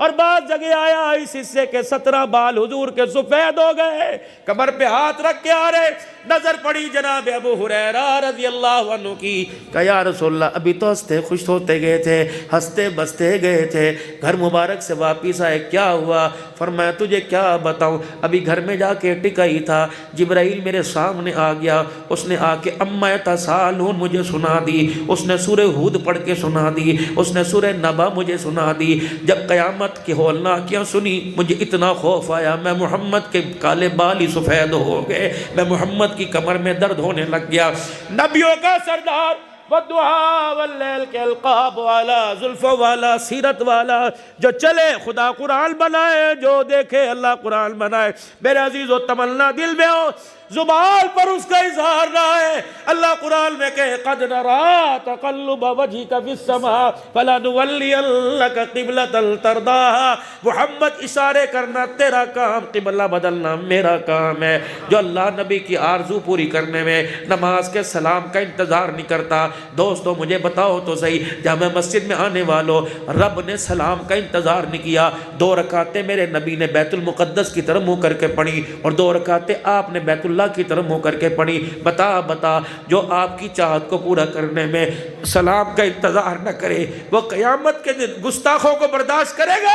اور بعض جگہ آیا اس حصے کے 17 بال حضور کے سفید ہو گئے، کمر پہ ہاتھ رکھ کے آ رہے، نظر پڑی جناب ابو ہریرہ رضی اللہ عنہ کی، کہ یا رسول اللہ ابھی تو ہنستے خوش ہوتے گئے تھے، ہنستے بستے گئے تھے، گھر مبارک سے واپس آئے، کیا ہوا؟ فرمایا تجھے کیا بتاؤں، ابھی گھر میں جا کے ٹکا ہی تھا، جبرائیل میرے سامنے آ گیا، اس نے آ کے اما یتساءلون مجھے سنا دی، اس نے سورہ ہود پڑھ کے سنا دی، اس نے سورہ نبا مجھے سنا دی۔ جب قیامت کی ہولناکیاں سنی مجھے اتنا خوف آیا، میں محمد کے کالے بال ہی سفید ہو گئے، میں محمد کی کمر میں درد ہونے لگ گیا۔ نبیوں کا سردار، والدعاء واللیل کے القاب والا، زلف والا، سیرت والا، جو چلے خدا قرآن بنائے، جو دیکھے اللہ قرآن بنائے۔ میرے عزیز و تمنا دل میں ہو، زبان پر اس کا اظہار نہ ہے۔ اللہ قرآن میں کہے قد نرا تقلب وجهك في السماء فلنولينك قبلة ترضاها۔ محمد اشارے کرنا تیرا کام، قبلہ بدلنا میرا کام ہے۔ جو اللہ نبی کی آرزو پوری کرنے میں نماز کے سلام کا انتظار نہیں کرتا، دوستو مجھے بتاؤ تو صحیح، جامع مسجد میں آنے والوں، رب نے سلام کا انتظار نہیں کیا، 2 رکعتیں میرے نبی نے بیت المقدس کی طرف منہ کر کے پڑھی اور 2 رکعتیں آپ نے بیت اللہ کی طرف منہ کر کے پڑھی۔ بتا جو آپ کی چاہت کو پورا کرنے میں سلام کا انتظار نہ کرے، وہ قیامت کے دن گستاخوں کو برداشت کرے گا؟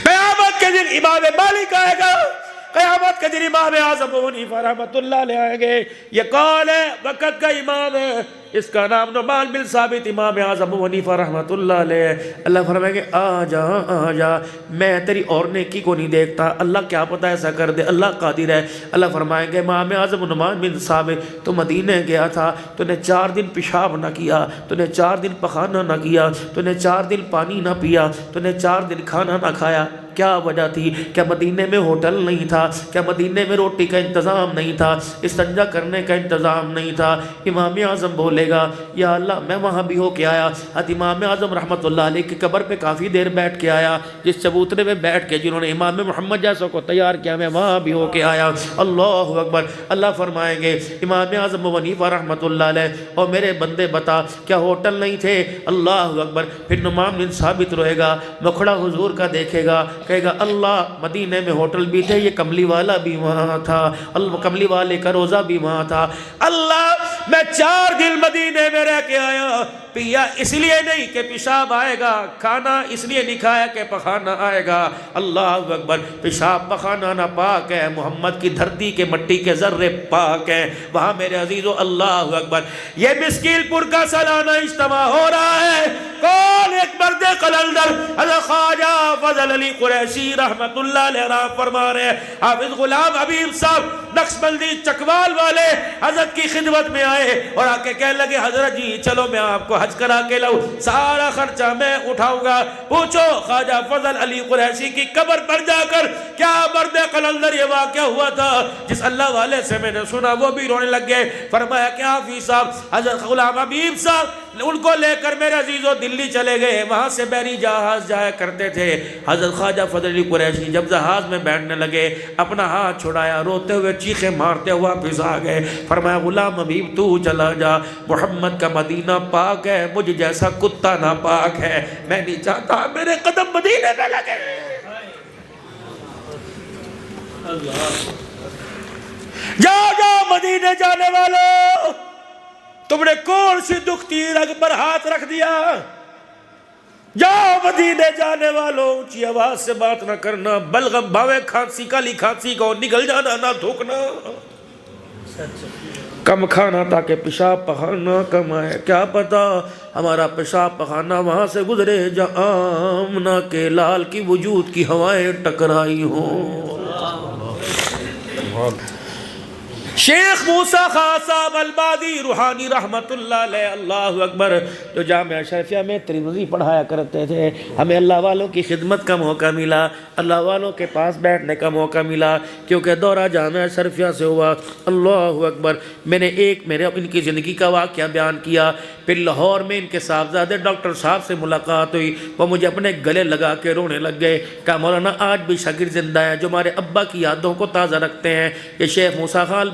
قیامت کے دن امام مالک آئے گا، قیامت کے دن امام اعظم ابو حنیفہ رحمۃ اللہ علیہ آئیں گے۔ یہ کون ہے؟ وقت کا امام ہے، اس کا نام نعمان بن ثابت، امام اعظم ابو حنیفہ رحمۃ اللہ علیہ۔ اللہ فرمائے گے آ جا، میں تیری اور نیکی کو نہیں دیکھتا، اللہ کیا پتہ ایسا کر دے، اللہ قادر ہے۔ اللہ فرمائیں گے امام اعظم نعمان بن ثابت، تو مدینے گیا تھا، تو نے 4 دن پیشاب نہ کیا، تو نے 4 دن پخانہ نہ کیا، تو نے 4 دن پانی نہ پیا، تو نے 4 دن کھانا نہ کھایا۔ کیا وجہ تھی؟ کیا مدینے میں ہوٹل نہیں تھا؟ کیا مدینے میں روٹی کا انتظام نہیں تھا؟ استنجا کرنے کا انتظام نہیں تھا؟ امام اعظم بولے گا یا اللہ میں وہاں بھی ہو کے آیا۔ امام اعظم رحمۃ اللہ علیہ کی قبر پہ کافی دیر بیٹھ کے آیا، جس چبوترے میں بیٹھ کے جنہوں نے امام محمد جیسا کو تیار کیا، میں وہاں بھی ہو کے آیا۔ اللہ اکبر۔ اللہ فرمائیں گے امام اعظم ابو حنیفہ رحمۃ اللہ علیہ، اور میرے بندے بتا کیا ہوٹل نہیں تھے؟ اللہ اکبر۔ پھر نعمان بن ثابت روئے گا، مکھڑا حضور کا دیکھے گا، کہے گا اللہ مدینے میں ہوٹل بھی تھے، یہ کملی والا بھی وہاں تھا، اللہ کملی والے کا روزہ بھی وہاں تھا۔ اللہ میں 4 دن مدینے میں رہ کے آیا، پیا اس لیے نہیں کہ پیشاب آئے گا، کھانا اس لیے نہیں کھایا کہ پخانا آئے گا۔ اللہ اکبر۔ پیشاب پخانا نہ پاک ہے، محمد کی دھرتی کے مٹی کے ذرے پاک ہیں وہاں میرے عزیزو۔ اللہ اکبر۔ یہ مسکیل پور کا سالانہ اجتماع ہو رہا ہے، کون ایک مرد قلندر حضرت خواجہ فضل علی قریشی رحمت اللہ علیہ رحم فرما رہے ہیں، حافظ غلام حبیب صاحب نقشبندی چکوال والے حضرت کی خدمت میں آئے اور آ کے کہنے لگے حضرت جی چلو میں آپ کو حج کرا کے لاؤں، سارا خرچہ میں اٹھاؤں گا۔ پوچھو خواجہ فضل علی قریشی کی قبر پر جا کر کیا مرد قلندر یہ واقعہ ہوا تھا جس اللہ والے سے میں نے سنا، وہ بھی رونے لگ گئے۔ فرمایا کہ حافظ صاحب حضرت غلام حبیب صاحب ان کو لے کر میرے عزیزو دلی چلے گئے، وہاں سے بحری جہاز جایا کرتے تھے۔ حضرت خواجہ فضل علی قریشی جب جہاز میں بیٹھنے لگے اپنا ہاتھ چھڑایا، روتے ہوئے چیخیں مارتے ہوا واپس آ گئے۔ فرمایا غلام حبیب تو چلا جا، محمد کا مدینہ پاک ہے، مجھ جیسا کتا نہ پاک ہے، میں نہیں چاہتا میرے قدم مدینے میں لگے۔ جاؤ مدینے جانے والوں، تم نے کون سی دکھتی رگ پر ہاتھ رکھ دیا؟ جاؤ مدینے جانے والوں، اونچی آواز سے بات نہ کرنا، بلغم بھاوے کھانسی کالی کھانسی کو نگل جانا نہ تھوکنا، کم کھانا تاکہ پیشاب پخانا کم آئے۔ کیا پتا ہمارا پیشاب پخانا وہاں سے گزرے جہاں آمنہ کے لال کی وجود کی ہوائیں ٹکرائی ہوں۔ شیخ موسیٰ خان صاحب البادی روحانی رحمت اللہ علیہ، اللہ اکبر، جو جامعہ اشرفیہ میں ترمذی پڑھایا کرتے تھے، ہمیں اللہ والوں کی خدمت کا موقع ملا، اللہ والوں کے پاس بیٹھنے کا موقع ملا، کیونکہ دورہ جامعہ اشرفیہ سے ہوا۔ اللہ اکبر۔ میں نے میرے ان کی زندگی کا واقعہ بیان کیا، پھر لاہور میں ان کے صاحبزادے ڈاکٹر صاحب سے ملاقات ہوئی، وہ مجھے اپنے گلے لگا کے رونے لگ گئے، کہا مولانا آج بھی شاگرد زندہ ہیں جو ہمارے ابا کی یادوں کو تازہ رکھتے ہیں۔ یہ شیخ موسیٰ خان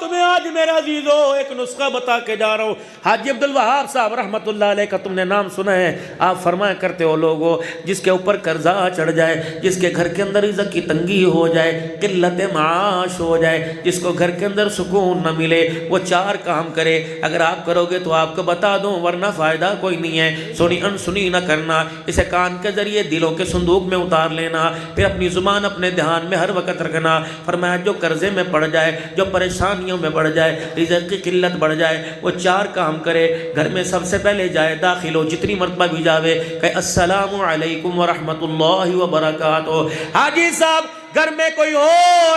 تمہیں آج میرا عزیزو ایک نسخہ بتا کے جا رہا ہوں. حاجی عبدالوہاب صاحب رحمۃ اللہ علیہ کا تم نے نام سنا ہے. آپ فرمایا کرتے ہو لوگوں جس کے اوپر قرضہ چڑھ جائے, جس کے گھر کے اندر رزق کی تنگی ہو جائے, قلت معاش ہو جائے, جس کو گھر کے اندر سکون نہ ملے, وہ 4 کام کرے. اگر آپ کرو گے تو آپ کو بتا دوں, ورنہ فائدہ کوئی نہیں ہے. سنی انسنی نہ کرنا, اسے کان کے ذریعے دلوں کے صندوق میں اتار لینا, پھر اپنی زبان اپنے دھیان میں ہر وقت رکھنا. فرمایا جو قرضے میں پڑ جائے, جو پریشانیوں میں بڑھ جائے, رزق کی قلت بڑھ جائے, وہ 4 کام کرے. گھر میں سب سے پہلے جائے, داخل ہو, جتنی مرتبہ بھی جاوے, کہ السلام علیکم ورحمۃ اللہ وبرکاتہ. حاجی صاحب گھر میں کوئی ہو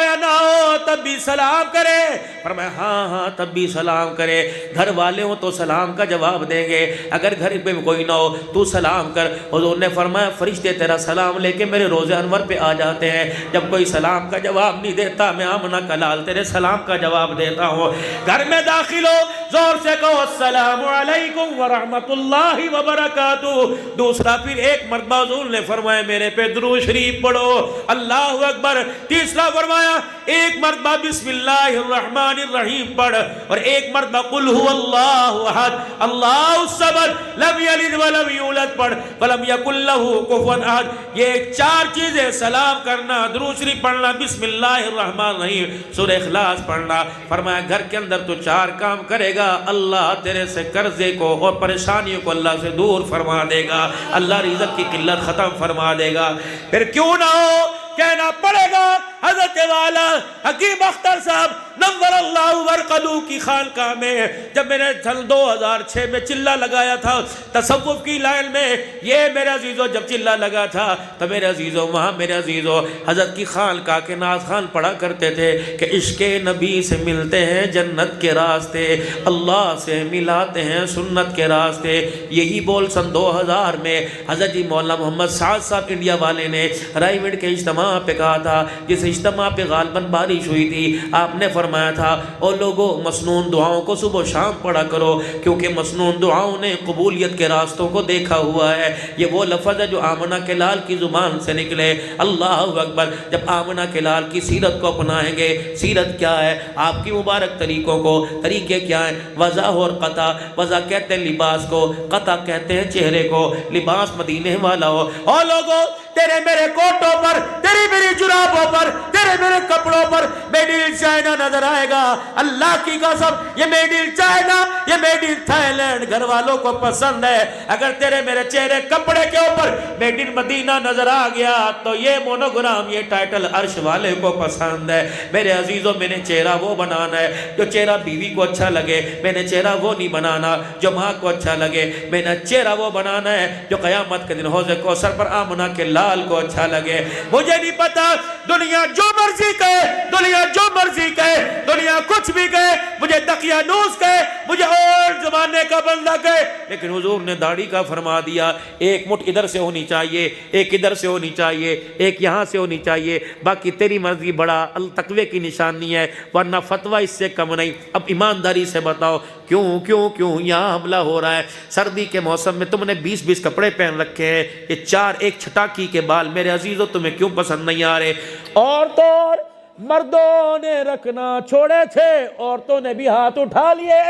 یا نہ ہو تب بھی سلام کرے. فرمایا ہاں تب بھی سلام کرے. گھر والے ہوں تو سلام کا جواب دیں گے, اگر گھر پہ کوئی نہ ہو تو سلام کر. حضور نے فرمایا فرشتے تیرا سلام لے کے میرے روضہ انور پہ آ جاتے ہیں. جب کوئی سلام کا جواب نہیں دیتا, میں آمنہ کا لال تیرے سلام کا جواب دیتا ہوں. گھر میں داخل ہو, زور سے کہو السلام علیکم ورحمۃ اللہ وبرکاتہ. دوسرا پھر ایک مرتبہ حضور نے فرمایا میرے پہ درود شریف پڑھو, اللہ اکبر. تیسرا فرمایا ایک مرتبہ بسم اللہ الرحمن الرحیم پڑھ, اور ایک مرتبہ قل هو اللہ احد اللہ الصمد لم یلد ولم یولد پڑھ, ولم یکن له کفوا احد. یہ 4 چیزیں, سلام کرنا, درود شریف پڑھنا, بسم اللہ الرحمن الرحیم, سورہ اخلاص پڑھنا. فرمایا گھر کے اندر تو 4 کام کرے گا, اللہ تیرے سے قرضے کو اور پریشانیوں کو اللہ سے دور فرما دے گا, اللہ رزق کی قلت ختم فرما دے گا. پھر کیوں نہ ہو کہنا پڑے گا. حضرت والا حکیم اختر صاحب نور اللہ ورقدو کی خانقاہ میں جب میں نے سن 2006 میں چلہ لگایا تھا تصوف کی لائن میں, یہ میرے عزیزو جب چلہ لگا تھا تو میرے عزیزو وہاں میرے عزیزو حضرت کی خانقاہ کے ناز خان پڑھا کرتے تھے کہ عشق نبی سے ملتے ہیں جنت کے راستے, اللہ سے ملاتے ہیں سنت کے راستے. یہی بول سن 2000 میں حضرت جی مولانا محمد سعد صاحب انڈیا والے نے رائے وڈ کے اجتماع پہ کہا تھا, جس اجتماع پہ غالباً بارش ہوئی تھی. آپ نے فرمایا تھا اور لوگوں مسنون دعاؤں کو صبح و شام پڑھا کرو, کیونکہ مسنون دعاؤں نے قبولیت کے راستوں کو دیکھا ہوا ہے. یہ وہ لفظ ہے جو آمنہ کے لال کی زبان سے نکلے, اللہ اکبر. جب آمنہ کے لال کی سیرت کو اپنائیں گے, سیرت کیا ہے, آپ کی مبارک طریقوں کو, طریقے کیا ہیں, وضع اور قطع. وضع کہتے ہیں لباس کو, قطع کہتے ہیں چہرے کو, لباس مدینے والا ہو. اور لوگوں تیرے میرے کوٹوں پر, تیری میری جرابوں پر, تیرے میرے کپڑوں پر میڈ ان چائنا نظر آئے گا. اللہ کی قسم یہ میڈ ان چائنا, یہ میڈ ان تھائی لینڈ گھر والوں کو پسند ہے. اگر تیرے میرے چہرے کپڑے کے اوپر میڈ ان مدینہ نظر آ گیا تو یہ مونوگرام, یہ ٹائٹل عرش والے کو پسند ہے. میرے عزیزوں میں نے چہرہ وہ بنانا ہے جو چہرہ بیوی کو اچھا لگے, میں نے چہرہ وہ نہیں بنانا جو ماں کو اچھا لگے. میں نے چہرہ وہ بنانا ہے جو قیامت کے دن حوض کوثر پر آمنہ کے لال کو اچھا لگے. مجھے نہیں پتا دنیا جو مرضی کہے, دنیا جو مرضی کہے, دنیا کچھ بھی کہے, مجھے دقیانوس کہے, مجھے اور زمانے کا بندہ کہے, لیکن حضور نے داڑھی کا فرما دیا, ایک مٹھ ادھر سے ہونی چاہیے, ایک ادھر سے ہونی چاہیے, ایک یہاں سے ہونی چاہیے, باقی تیری مرضی بڑا التقوی کی نشانی ہے, ورنہ فتویٰ اس سے کم نہیں. اب ایمانداری سے بتاؤ کیوں کیوں کیوں یہاں حملہ ہو رہا ہے؟ سردی کے موسم میں تم نے 20 کپڑے پہن رکھے ہیں, یہ 4 ایک چھٹاکی کے بال میرے عزیزوں تمہیں کیوں پسند نہیں آ رہے؟ عورتوں مردوں نے رکھنا چھوڑے تھے, عورتوں نے بھی ہاتھ اٹھا لیے.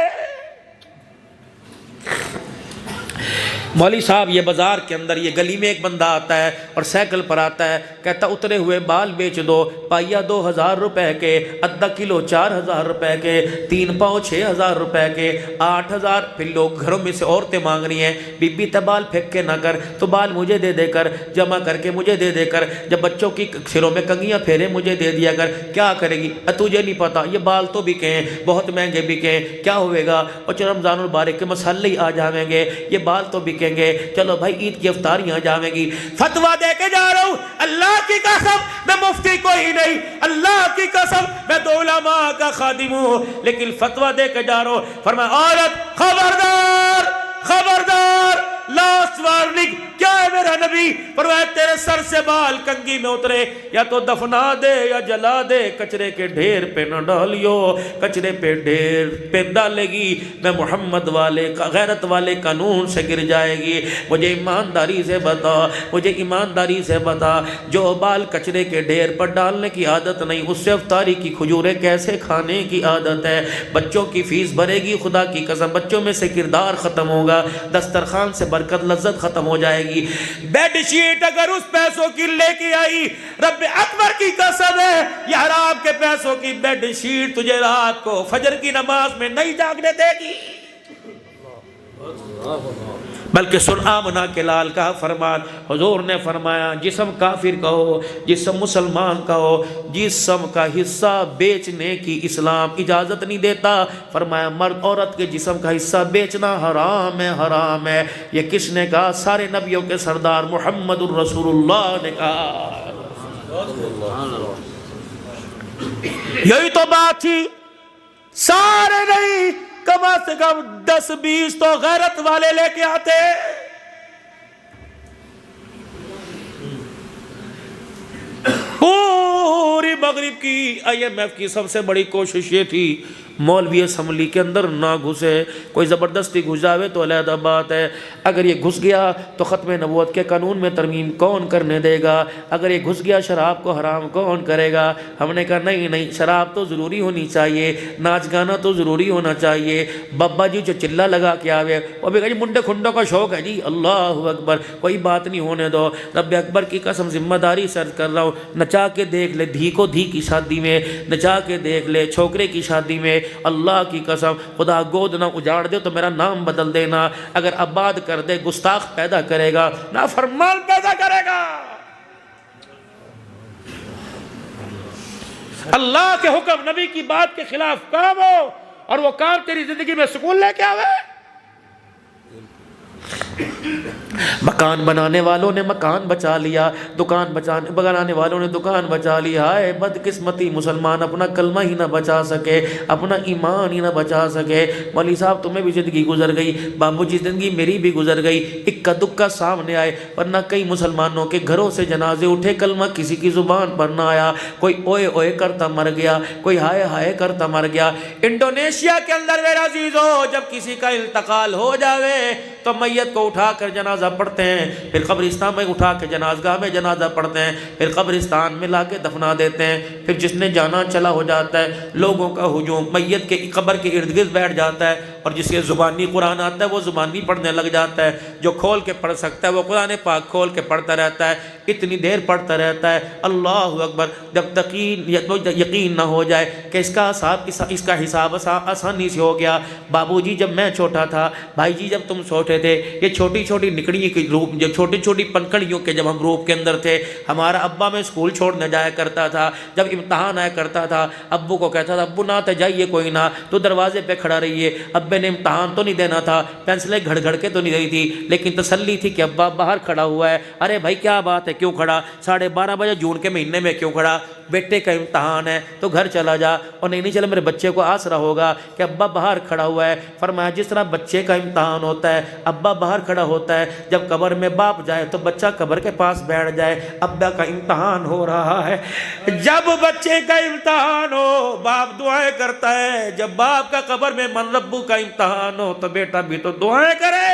مولوی صاحب یہ بازار کے اندر یہ گلی میں ایک بندہ آتا ہے اور سائیکل پر آتا ہے, کہتا اترے ہوئے بال بیچ دو, پائیا 2000 روپے کے, ادھا کلو 4000 روپے کے, 3 پاؤ 6000 روپے کے, 8000. پھر لوگ گھروں میں سے عورتیں مانگ رہی ہیں, بی بی تے بال پھینک کے نہ کر, تو بال مجھے دے دے کر, جمع کر کے مجھے دے دے کر, جب بچوں کی سروں میں کنگیاں پھیرے مجھے دے دیا کر. کیا کرے گی؟ تجھے نہیں پتا, یہ بال تو بکے ہیں, بہت مہنگے بکے ہیں, کیا ہوئے گا؟ اور چلو رمضان المبارک کے مسالے ہی آ جائیں گے, یہ بال تو بکیں گے, چلو بھائی عید کی افطاریاں جائیں گی. فتویٰ دے کے جا رہا ہوں, اللہ کی قسم میں مفتی کوئی نہیں, اللہ کی قسم میں تو علماء کا خادم ہوں, لیکن فتویٰ دے کے جا رہا ہوں. فرمایا عورت خبردار, خبردار, لاسٹ وارننگ. کیا ہے میرا نبی فرمایا تیرے سر سے بال کنگھی میں اترے یا تو دفنا دے یا جلا دے، کچرے کے ڈھیر پہ نہ ڈالیو، کچرے پہ ڈھیر پہ ڈالے گی میں محمد والے غیرت والے قانون سے گر جائے گی۔ مجھے ایمانداری سے بتا، مجھے ایمانداری سے بتا، جو بال کچرے کے ڈھیر پر ڈالنے کی عادت نہیں، اس سے افطاری کی کھجوریں کیسے کھانے کی عادت ہے؟ بچوں کی فیس بھرے گی، خدا کی قسم بچوں میں سے کردار ختم ہوگا، دسترخوان سے برکت لذت ختم ہو جائے گی۔ بیڈ شیٹ اگر اس پیسوں کی لے کے آئی، رب اکبر کی قسم ہے یہ حرام کے پیسوں کی بیڈ شیٹ تجھے رات کو فجر کی نماز میں نہیں جاگنے دے گی۔ بلکہ سن آمنہ کے لال کا فرمان، حضور نے فرمایا جسم کافر کا ہو، جسم مسلمان کا ہو، جسم کا حصہ بیچنے کی اسلام اجازت نہیں دیتا۔ فرمایا مرد عورت کے جسم کا حصہ بیچنا حرام ہے، حرام ہے۔ یہ کس نے کہا؟ سارے نبیوں کے سردار محمد الرسول اللہ نے کہا۔ یہی تو بات تھی، سارے نہیں، کم از کم 10-20 تو غیرت والے لے کے آتے۔ پوری مغرب کی IMF کی سب سے بڑی کوشش یہ تھی مولوی اسمبلی کے اندر نہ گھسے، کوئی زبردستی گھس جاوے تو علیحدہ بات ہے، اگر یہ گھس گیا تو ختم نبوت کے قانون میں ترمیم کون کرنے دے گا؟ اگر یہ گھس گیا شراب کو حرام کون کرے گا؟ ہم نے کہا نہیں نہیں، شراب تو ضروری ہونی چاہیے، ناچ گانا تو ضروری ہونا چاہیے۔ بابا جی جو چلہ لگا کے آوے وہ بھی کہا جی منڈے کھنڈوں کا شوق ہے جی، اللہ اکبر، کوئی بات نہیں ہونے دو۔ رب اکبر کی قسم ذمہ داری سے عرض کر رہا ہوں، نچا کے دیکھ لے دھی کو دھی کی شادی میں، نچا کے دیکھ لے چھوکرے کی شادی میں، اللہ کی قسم خدا گود نہ اجاڑ دے تو میرا نام بدل دینا، اگر آباد کر دے گستاخ پیدا کرے گا، نافرمان پیدا کرے گا۔ اللہ کے حکم نبی کی بات کے خلاف کام ہو اور وہ کام تیری زندگی میں سکون لے کے آوے۔ مکان بنانے والوں نے مکان بچا لیا، دکان بنانے والوں نے دکان بچا لیا۔ ہائے بدقسمتی مسلمان اپنا کلمہ ہی نہ بچا سکے، اپنا ایمان ہی نہ بچا سکے۔ مولوی صاحب تمہیں بھی زندگی گزر گئی، بابو جی زندگی میری بھی گزر گئی، اکا دکا سامنے آئے، ورنہ کئی مسلمانوں کے گھروں سے جنازے اٹھے، کلمہ کسی کی زبان پر نہ آیا، کوئی اوئے اوئے کرتا مر گیا، کوئی ہائے ہائے کرتا مر گیا۔ انڈونیشیا کے اندر میرا عزیزو جب کسی کا انتقال ہو جاوے تو میت کو اٹھا کر جنازہ پڑھتے ہیں، پھر قبرستان میں اٹھا کے جنازگاہ میں جنازہ پڑھتے ہیں، پھر قبرستان میں لا کے دفنا دیتے ہیں، پھر جس نے جانا چلا ہو جاتا ہے، لوگوں کا ہجوم میت کے قبر کے ارد گرد بیٹھ جاتا ہے، اور جس کے زبانی قرآن آتا ہے وہ زبانی پڑھنے لگ جاتا ہے، جو کھول کے پڑھ سکتا ہے وہ قرآن پاک کھول کے پڑھتا رہتا ہے، اتنی دیر پڑھتا رہتا ہے، اللہ اکبر، جب تک یقین نہ ہو جائے کہ اس کا حساب آسانی سے ہو گیا۔ بابو جی جب میں چھوٹا تھا، بھائی جی جب تم چھوٹے تھے، یہ چھوٹی چھوٹی نکڑی کی روپ، جو چھوٹی چھوٹی پنکھڑیوں کے جب ہم روپ کے اندر تھے، ہمارا ابا میں اسکول چھوڑنے جایا کرتا تھا، جب امتحان آیا کرتا تھا ابو کو کہتا تھا ابو نہ تو جائیے کوئی نہ، تو دروازے پہ کھڑا رہیے، ابے نے امتحان تو نہیں دینا تھا، پینسلیں گھڑ گھڑ کے تو نہیں رہی تھی، لیکن تسلی تھی کہ ابا باہر کھڑا ہوا ہے۔ ارے بھائی کیا بات ہے، کیوں کھڑا؟ 12:30 بجے جون کے مہینے میں کیوں کھڑا؟ بیٹے کا امتحان ہے تو گھر چلا جا، اور نہیں چلے میرے بچے کو آسرا ہوگا کہ ابا باہر کھڑا ہوا ہے۔ فرمایا جس طرح بچے کا امتحان ہوتا ہے، ابا باہر کھڑا ہوتا ہے، جب قبر میں باپ جائے تو بچہ قبر کے پاس بیٹھ جائے، ابا کا امتحان ہو رہا ہے۔ جب بچے کا امتحان ہو باپ دعائیں کرتا ہے، جب باپ کا قبر میں من ربو کا امتحان ہو تو بیٹا بھی تو دعائیں کرے۔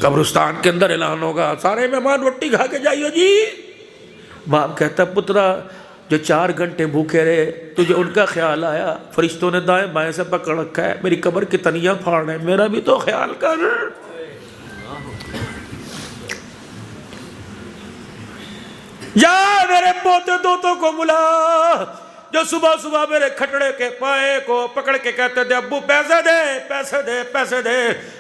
قبرستان کے اندر اعلان ہوگا سارے مہمان روٹی کھا کے جائیو جی۔ باپ کہتا پترا جو 4 گھنٹے بھوکے رہے تجھے ان کا خیال آیا، فرشتوں نے دائیں بائیں سے پکڑ رکھا ہے، میری قبر کی تنیاں پھاڑ رہے ہیں، میرا بھی تو خیال کر۔ جا میرے پوتے دوتوں کو بلا جو صبح صبح میرے کھٹڑے کے پائے کو پکڑ کے کہتے تھے ابو پیسے دے پیسے دے پیسے دے،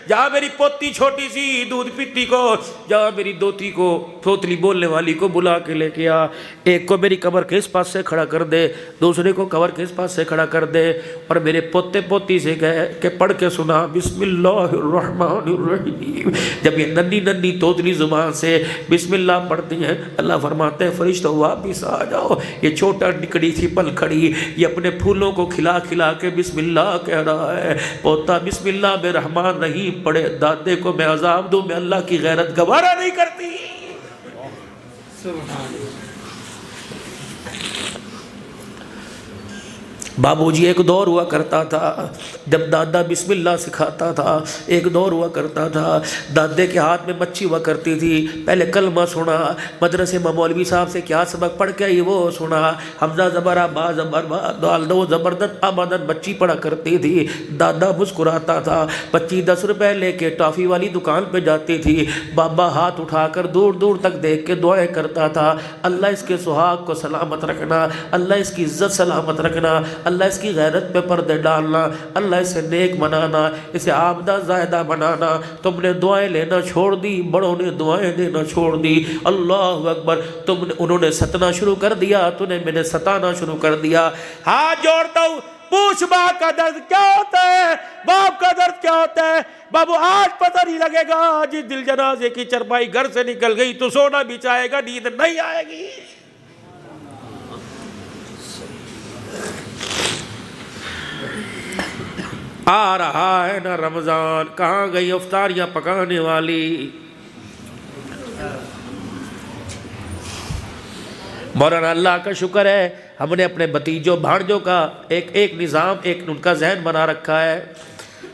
جہاں میری پوتی چھوٹی سی دودھ پیتی کو، جہاں میری دوتی کو تھوتلی بولنے والی کو بلا کے لے کے آ، ایک کو میری قبر کے اس پاس سے کھڑا کر دے، دوسرے کو قبر کے اس پاس سے کھڑا کر دے، اور میرے پوتے پوتی سے کہے کہ پڑھ کے سنا بسم اللہ الرحمن الرحیم۔ جب یہ ننھی ننھی توتلی زبان سے بسم اللہ پڑھتی ہیں، اللہ فرماتے ہیں فرشتوں واپس آ جاؤ، یہ چھوٹا نکڑی سی پل کھڑی یہ اپنے پھولوں کو کھلا کھلا کے بسم اللہ کہہ رہا ہے۔ پوتا بسم اللہ بے رحمان نہیں پڑھے، دادے کو میں عذاب دوں، میں اللہ کی غیرت گوارا نہیں کرتی۔ بابو جی ایک دور ہوا کرتا تھا جب دادا بسم اللہ سکھاتا تھا، ایک دور ہوا کرتا تھا دادے کے ہاتھ میں مچھی ہوا کرتی تھی، پہلے کلمہ سنا، مدرسے میں مولوی صاحب سے کیا سبق پڑھ کے وہ سنا، حمزہ زبر با زبر با دال دو زبردست آبادن بچی پڑھا کرتی تھی۔ دادا مسکراتا تھا، بچی 10 روپے لے کے ٹافی والی دکان پہ جاتی تھی، بابا ہاتھ اٹھا کر دور دور تک دیکھ کے دعائیں کرتا تھا، اللہ اس کے سہاگ کو سلامت رکھنا، اللہ اس کی عزت سلامت رکھنا، اللہ اس کی غیرت پہ پردے ڈالنا، اللہ اسے نیک بنانا، اسے عابدہ زاہدہ بنانا۔ تم نے دعائیں لینا چھوڑ دی، بڑوں نے دعائیں دینا چھوڑ دی، اللہ اکبر، انہوں نے ستنا شروع کر دیا، تو نے میں نے ستانا شروع کر دیا۔ ہاتھ جوڑتا ہوں، پوچھ باپ کا درد کیا ہوتا ہے، باپ کا درد کیا ہوتا ہے؟ بابو آج پتہ نہیں لگے گا، جس دل جنازے کی چرپائی گھر سے نکل گئی تو سونا بھی چاہے گا، نیند نہیں آئے گی۔ آ رہا ہے نا رمضان، کہاں گئی افطاریاں پکانے والی؟ مولانا اللہ کا شکر ہے ہم نے اپنے بھتیجوں بھانجوں کا ایک نظام، ایک ان کا ذہن بنا رکھا ہے۔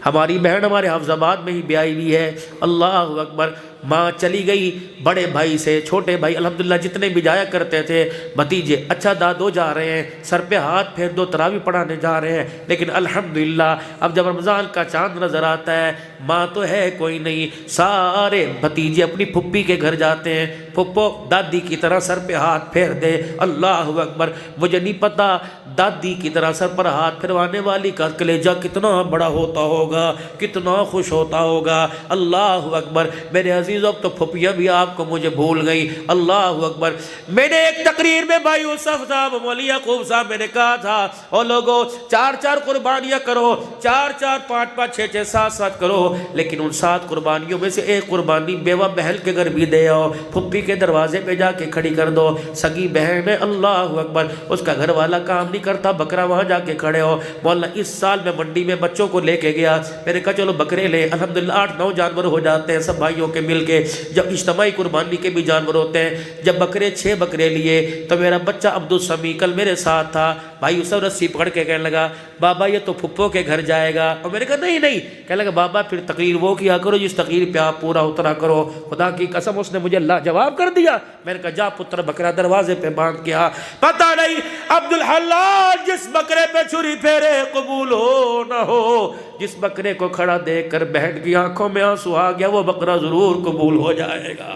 ہماری بہن ہمارے حافظ آباد میں ہی بیائی ہوئی ہے، اللہ اکبر، ماں چلی گئی بڑے بھائی سے، چھوٹے بھائی الحمدللہ جتنے بھی جایا کرتے تھے، بھتیجے اچھا دادو جا رہے ہیں، سر پہ ہاتھ پھیر دو، تراویح پڑھانے جا رہے ہیں، لیکن الحمدللہ اب جب رمضان کا چاند نظر آتا ہے، ماں تو ہے کوئی نہیں، سارے بھتیجے اپنی پھپھی کے گھر جاتے ہیں، پھپھو دادی کی طرح سر پہ ہاتھ پھیر دے، اللہ اکبر۔ مجھے نہیں پتا دادی کی طرح سر پر ہاتھ پھروانے والی کا کلیجہ کتنا بڑا ہوتا ہوگا، کتنا خوش ہوتا ہوگا، اللہ اکبر۔ میرے عزیزوں تو پھپھیاں بھی آپ کو مجھے بھول گئی، اللہ اکبر۔ میں نے ایک تقریر میں بھائی یوسف صاحب مولی یعقوب صاحب میں نے کہا تھا، او لوگوں 4 قربانیاں کرو، 4 5 5 6 7 7 کرو، لیکن ان 7 قربانیوں میں سے ایک قربانی بیوہ بہن کے گھر بھی دے آؤ، پھپھی کے دروازے پہ جا کے کھڑی کر دو، سگی بہن ہے، اللہ اکبر، اس کا گھر والا کام نہیں کرتا، بکرا وہاں جا کے کھڑے ہو۔ مولانا اس سال میں منڈی میں بچوں کو لے کے گیا، میں نے کہا چلو بکرے لے، الحمدللہ 8 9 جانور ہو جاتے ہیں سب بھائیوں کے مل کے، جب اجتماعی قربانی کے بھی جانور ہوتے ہیں۔ جب بکرے 6 بکرے لیے تو میرا بچہ عبدالسمی کل میرے ساتھ تھا، بھائی یوسف رسی پکڑ کے کہنے لگا بابا یہ تو پھپھو کے گھر جائے گا، اور میں نے کہا نہیں نہیں، کہنے لگا بابا پھر تقریر وہ کیا کرو جس تقریر پہ آپ پورا اترا کرو۔ خدا کی قسم اس نے مجھے اللہ جواب کر دیا، میں نے کہا جا پتر بکرا دروازے پہ باندھ کیا۔ پتہ نہیں عبدالحلال جس بکرے پہ چھری پھیرے قبول ہو نہ ہو، جس بکرے کو کھڑا دیکھ کر بہن کی آنکھوں میں آنسو آ گیا، وہ بکرا ضرور قبول ہو جائے گا۔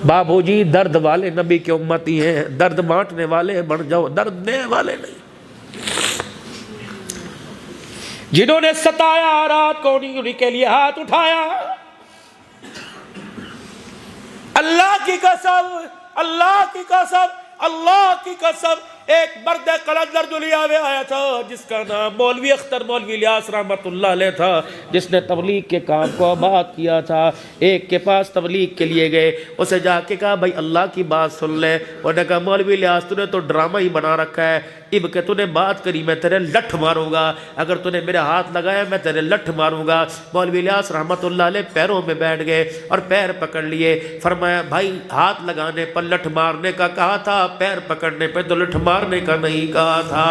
بابو جی درد والے نبی کی امتی ہیں، درد بانٹنے والے بن جاؤ، درد دینے والے نہیں۔ جنہوں نے ستایا رات کو انہی کے لیے ہاتھ اٹھایا۔ اللہ کی قسم، اللہ کی قسم، اللہ کی قسم، ایک مرد قلندر دنیا میں آیا تھا جس کا نام مولوی اختر مولوی الیاس رحمت اللہ علیہ تھا، جس نے تبلیغ کے کام کو آباد کیا تھا۔ ایک کے پاس تبلیغ کے لیے گئے، اسے جا کے کہا بھائی اللہ کی بات سن لے، انہوں نے کہا مولوی الیاس تو نے تو ڈرامہ ہی بنا رکھا ہے، اب کہ تو نے بات کری میں تیرے لٹھ ماروں گا، اگر تو نے میرے ہاتھ لگایا میں تیرے لٹھ ماروں گا۔ مولوی الیاس رحمت اللہ علیہ پیروں میں بیٹھ گئے اور پیر پکڑ لیے، فرمایا بھائی ہاتھ لگانے پر لٹھ مارنے کا کہا تھا، پیر پکڑنے پہ تو لٹھ مارنے کا نہیں کہا تھا۔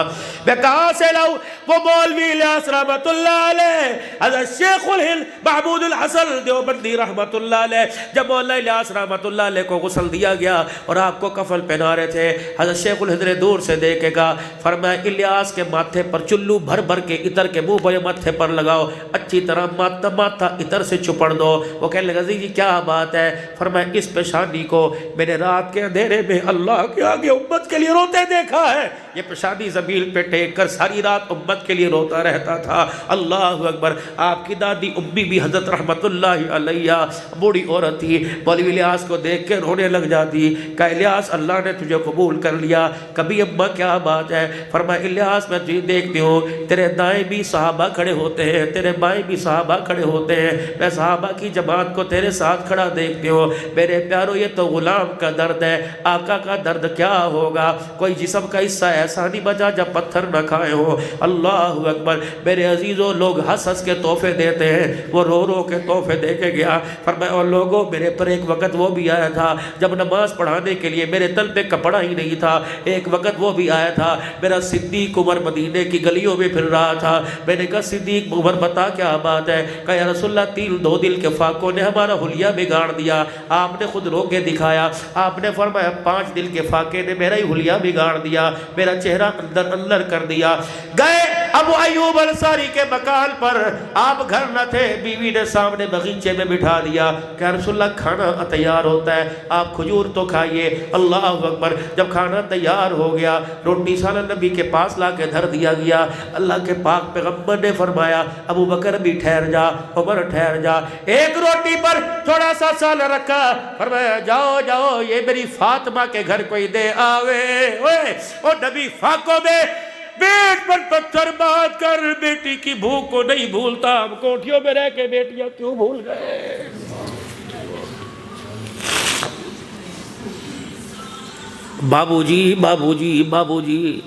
میں کہاں سے لاؤں وہ مولوی الیاس رحمت اللہ علیہ، حضرت شیخ الہند محمود الحسن دیوبندی رحمت اللہ علیہ، جب مولانا الیاس رحمت اللہ علیہ کو غسل دیا گیا اور آپ کو کفن پہنا رہے تھے، حضرت شیخ الہند نے دور سے دیکھ کے کہا فرمایا الیاس کے ماتھے پر چلو بھر بھر کے عطر کے منہ پر ماتھے پر لگاؤ، اچھی طرح ماتھا عطر سے چپڑ دو۔ وہ کہنے لگا جی کیا بات ہے؟ فرمایا اس پیشانی کو میں نے رات کے اندھیرے میں اللہ کے آگے امت کے لیے روتے دیکھا ہے۔ یہ پیشانی زمین پہ ٹیک کر ساری رات امت کے لیے روتا رہتا تھا۔ اللہ اکبر۔ آپ کی دادی امی بھی حضرت رحمت اللہ علیہ بوڑھی عورت تھی، مولوی الیاس کو دیکھ کے رونے لگ جاتی کہ الیاس اللہ نے تجھے قبول کر لیا۔ کبھی اماں کیا بات ہے؟ فرمایا الیاس میں تجھے دیکھتی ہوں، تیرے دائیں بھی صحابہ کھڑے ہوتے ہیں، تیرے بائیں بھی صحابہ کھڑے ہوتے ہیں، میں صحابہ کی جماعت کو تیرے ساتھ کھڑا دیکھتی ہوں۔ میرے پیارو یہ تو غلام کا درد ہے، آقا کا درد کیا ہوگا؟ کوئی جسم کا حصہ ایسا نہیں بچا جب پتھر نہ کھائے ہو۔ اللہ اکبر۔ میرے عزیزوں لوگ ہنس ہنس کے تحفے دیتے ہیں، وہ رو رو کے تحفے دے کے گیا۔ فرمایا اور لوگوں میرے پر ایک وقت وہ بھی آیا تھا جب نماز پڑھانے کے لیے میرے تل پہ کپڑا ہی نہیں تھا، ایک وقت وہ بھی آیا تھا میرا صدیق عمر مدینے کی گلیوں میں پھر رہا تھا۔ میں نے کہا صدیق عمر بتا کیا بات ہے؟ کہا یا رسول اللہ 2 دل کے فاقوں نے ہمارا حلیہ بگاڑ دیا۔ آپ نے خود رو کے دکھایا، آپ نے فرمایا 5 دل کے فاقے نے میرا ہی حلیہ بگاڑ دیا، میرا چہرہ اندر اندر کر دیا۔ گئے ابو ایوب انصاری کے مکان پر، آپ گھر نہ تھے، بیوی نے سامنے بغیچے میں بٹھا دیا کہ رسول اللہ کھانا تیار ہوتا ہے، آپ کھجور تو کھائیے۔ اللہ اکبر۔ جب کھانا تیار ہو گیا، روٹی سالن نبی کے پاس لا کے دھر دیا گیا۔ اللہ کے پاک پیغمبر نے فرمایا ابو بکر بھی ٹھہر جا، عمر ٹھہر جا۔ ایک روٹی پر تھوڑا سا سالن رکھا، فرمایا جاؤ جاؤ یہ میری فاطمہ کے گھر کوئی دے آوے۔ او نبی فاقوں میں پیٹ پر پتھر باندھ کر بیٹی کی بھوک کو نہیں بھولتا، ہم کوٹھیوں میں رہ کے بیٹیاں کیوں بھول گئے؟ بابو جی بابو جی بابو جی،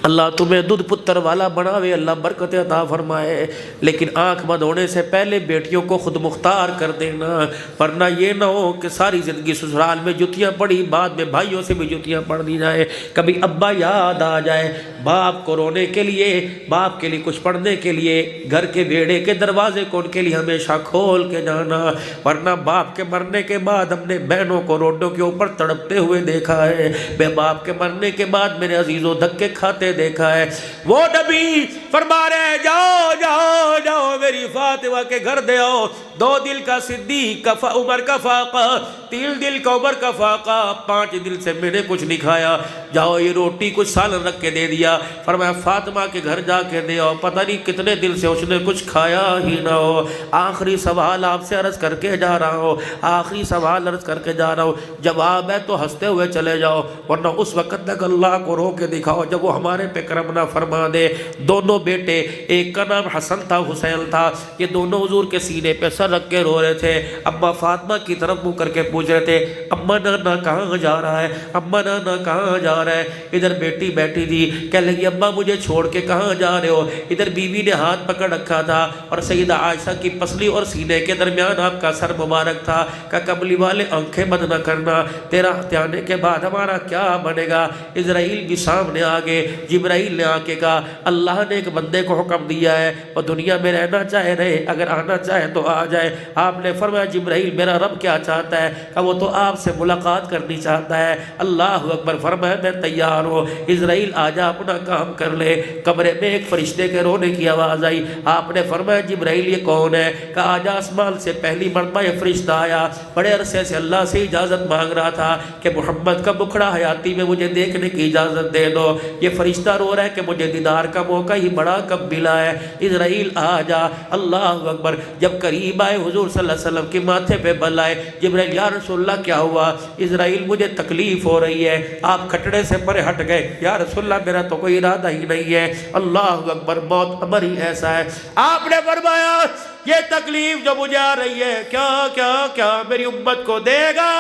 اللہ تمہیں دودھ پتر والا بناوے، اللہ برکت عطا فرمائے، لیکن آنکھ بند ہونے سے پہلے بیٹیوں کو خود مختار کر دینا، ورنہ یہ نہ ہو کہ ساری زندگی سسرال میں جوتیاں پڑی، بعد میں بھائیوں سے بھی جوتیاں پڑ دی جائے، کبھی ابا یاد آ جائے، باپ کو رونے کے لیے، باپ کے لیے کچھ پڑھنے کے لیے گھر کے بیڑے کے دروازے کو ان کے لیے ہمیشہ کھول کے جانا، ورنہ باپ کے مرنے کے بعد ہم نے بہنوں کو روڈوں کے اوپر تڑپتے ہوئے دیکھا ہے، بے باپ کے مرنے کے بعد میرے عزیزوں دھکے کھاتے دیکھا ہے۔ وہ نبی فرما رہے جاؤ جاؤ جاؤ میری فاطمہ کے گھر دے آؤ، 2 دل کا صدیق کا عمر کا فاقہ، 3 دل کا عمر کا فاقہ، 5 دل سے میں نے کچھ نہیں کھایا، جاؤ یہ روٹی کچھ سالن رکھ کے دے دیا۔ فرمایا فاطمہ کے گھر جا کے دے آؤ، پتہ نہیں کتنے دل سے اس نے کچھ کھایا ہی نہ ہو۔ آخری سوال آپ سے عرض کر کے جا رہا ہوں، آخری سوال عرض کر کے جا رہا ہوں، جواب ہے تو ہنستے ہوئے چلے جاؤ، ورنہ اس وقت تک اللہ کو رو کے دکھاؤ جب وہ ہمارے پہ کرم نہ فرما دے۔ دونوں بیٹے، ایک کا نام حسن تھا حسین تھا، یہ دونوں حضور کے سینے پہ سر رکھ کے رو رہے تھے، اماں فاطمہ کی طرف منہ کر کے پوچھ رہے تھے اماں نانا کہاں جا رہا ہے، اماں نانا کہاں جا رہا ہے۔ ادھر بیٹی بیٹھی تھی، کہنے لگی اماں مجھے چھوڑ کے کہاں جا رہے ہو۔ ادھر بیوی نے ہاتھ پکڑ رکھا تھا اور سیدہ عائشہ کی پسلی اور سینے کے درمیان آپ کا سر مبارک تھا، کہ کملی والے آنکھیں بند نہ کرنا، تیرا آنے کے بعد ہمارا کیا بنے گا۔ اسرائیل بھی سامنے آگے، جبرائیل نے آ کے کہا اللہ نے ایک بندے کو حکم دیا ہے وہ دنیا میں رہنا چاہے رہے، اگر آنا چاہے تو آ جائے۔ آپ نے فرمایا جبرائیل میرا رب کیا چاہتا ہے؟ کہ وہ تو آپ سے ملاقات کرنی چاہتا ہے۔ اللہ اکبر۔ فرمایا میں تیار ہوں، اسرائیل آ جا اپنا کام کر لے۔ کمرے میں ایک فرشتے کے رونے کی آواز آئی، آپ نے فرمایا جبرائیل یہ کون ہے؟ کہ آج آسمان سے پہلی مرتبہ یہ فرشتہ آیا، بڑے عرصے سے اللہ سے اجازت مانگ رہا تھا کہ محمد کا بکھڑا حیاتی میں مجھے دیکھنے کی اجازت دے دو۔ یہ فرشتہ رو رہا ہے کہ مجھے دیدار کا موقع ہی بڑا کب ملا ہے، اسرائیل آ جا۔ اللہ اکبر۔ جب قریب آئے حضور صلی اللہ علیہ وسلم کے ماتھے پہ بل آئے، جبرائیل یا رسول اللہ کیا ہوا؟ اسرائیل مجھے تکلیف ہو رہی ہے۔ آپ کھٹڑے سے پرے ہٹ گئے، یا رسول اللہ میرا تو کوئی ارادہ ہی نہیں ہے۔ اللہ اکبر۔ موت امر ہی ایسا ہے۔ آپ نے فرمایا یہ تکلیف جو مجھے آ رہی ہے کیا کیا کیا میری امت کو دے گا؟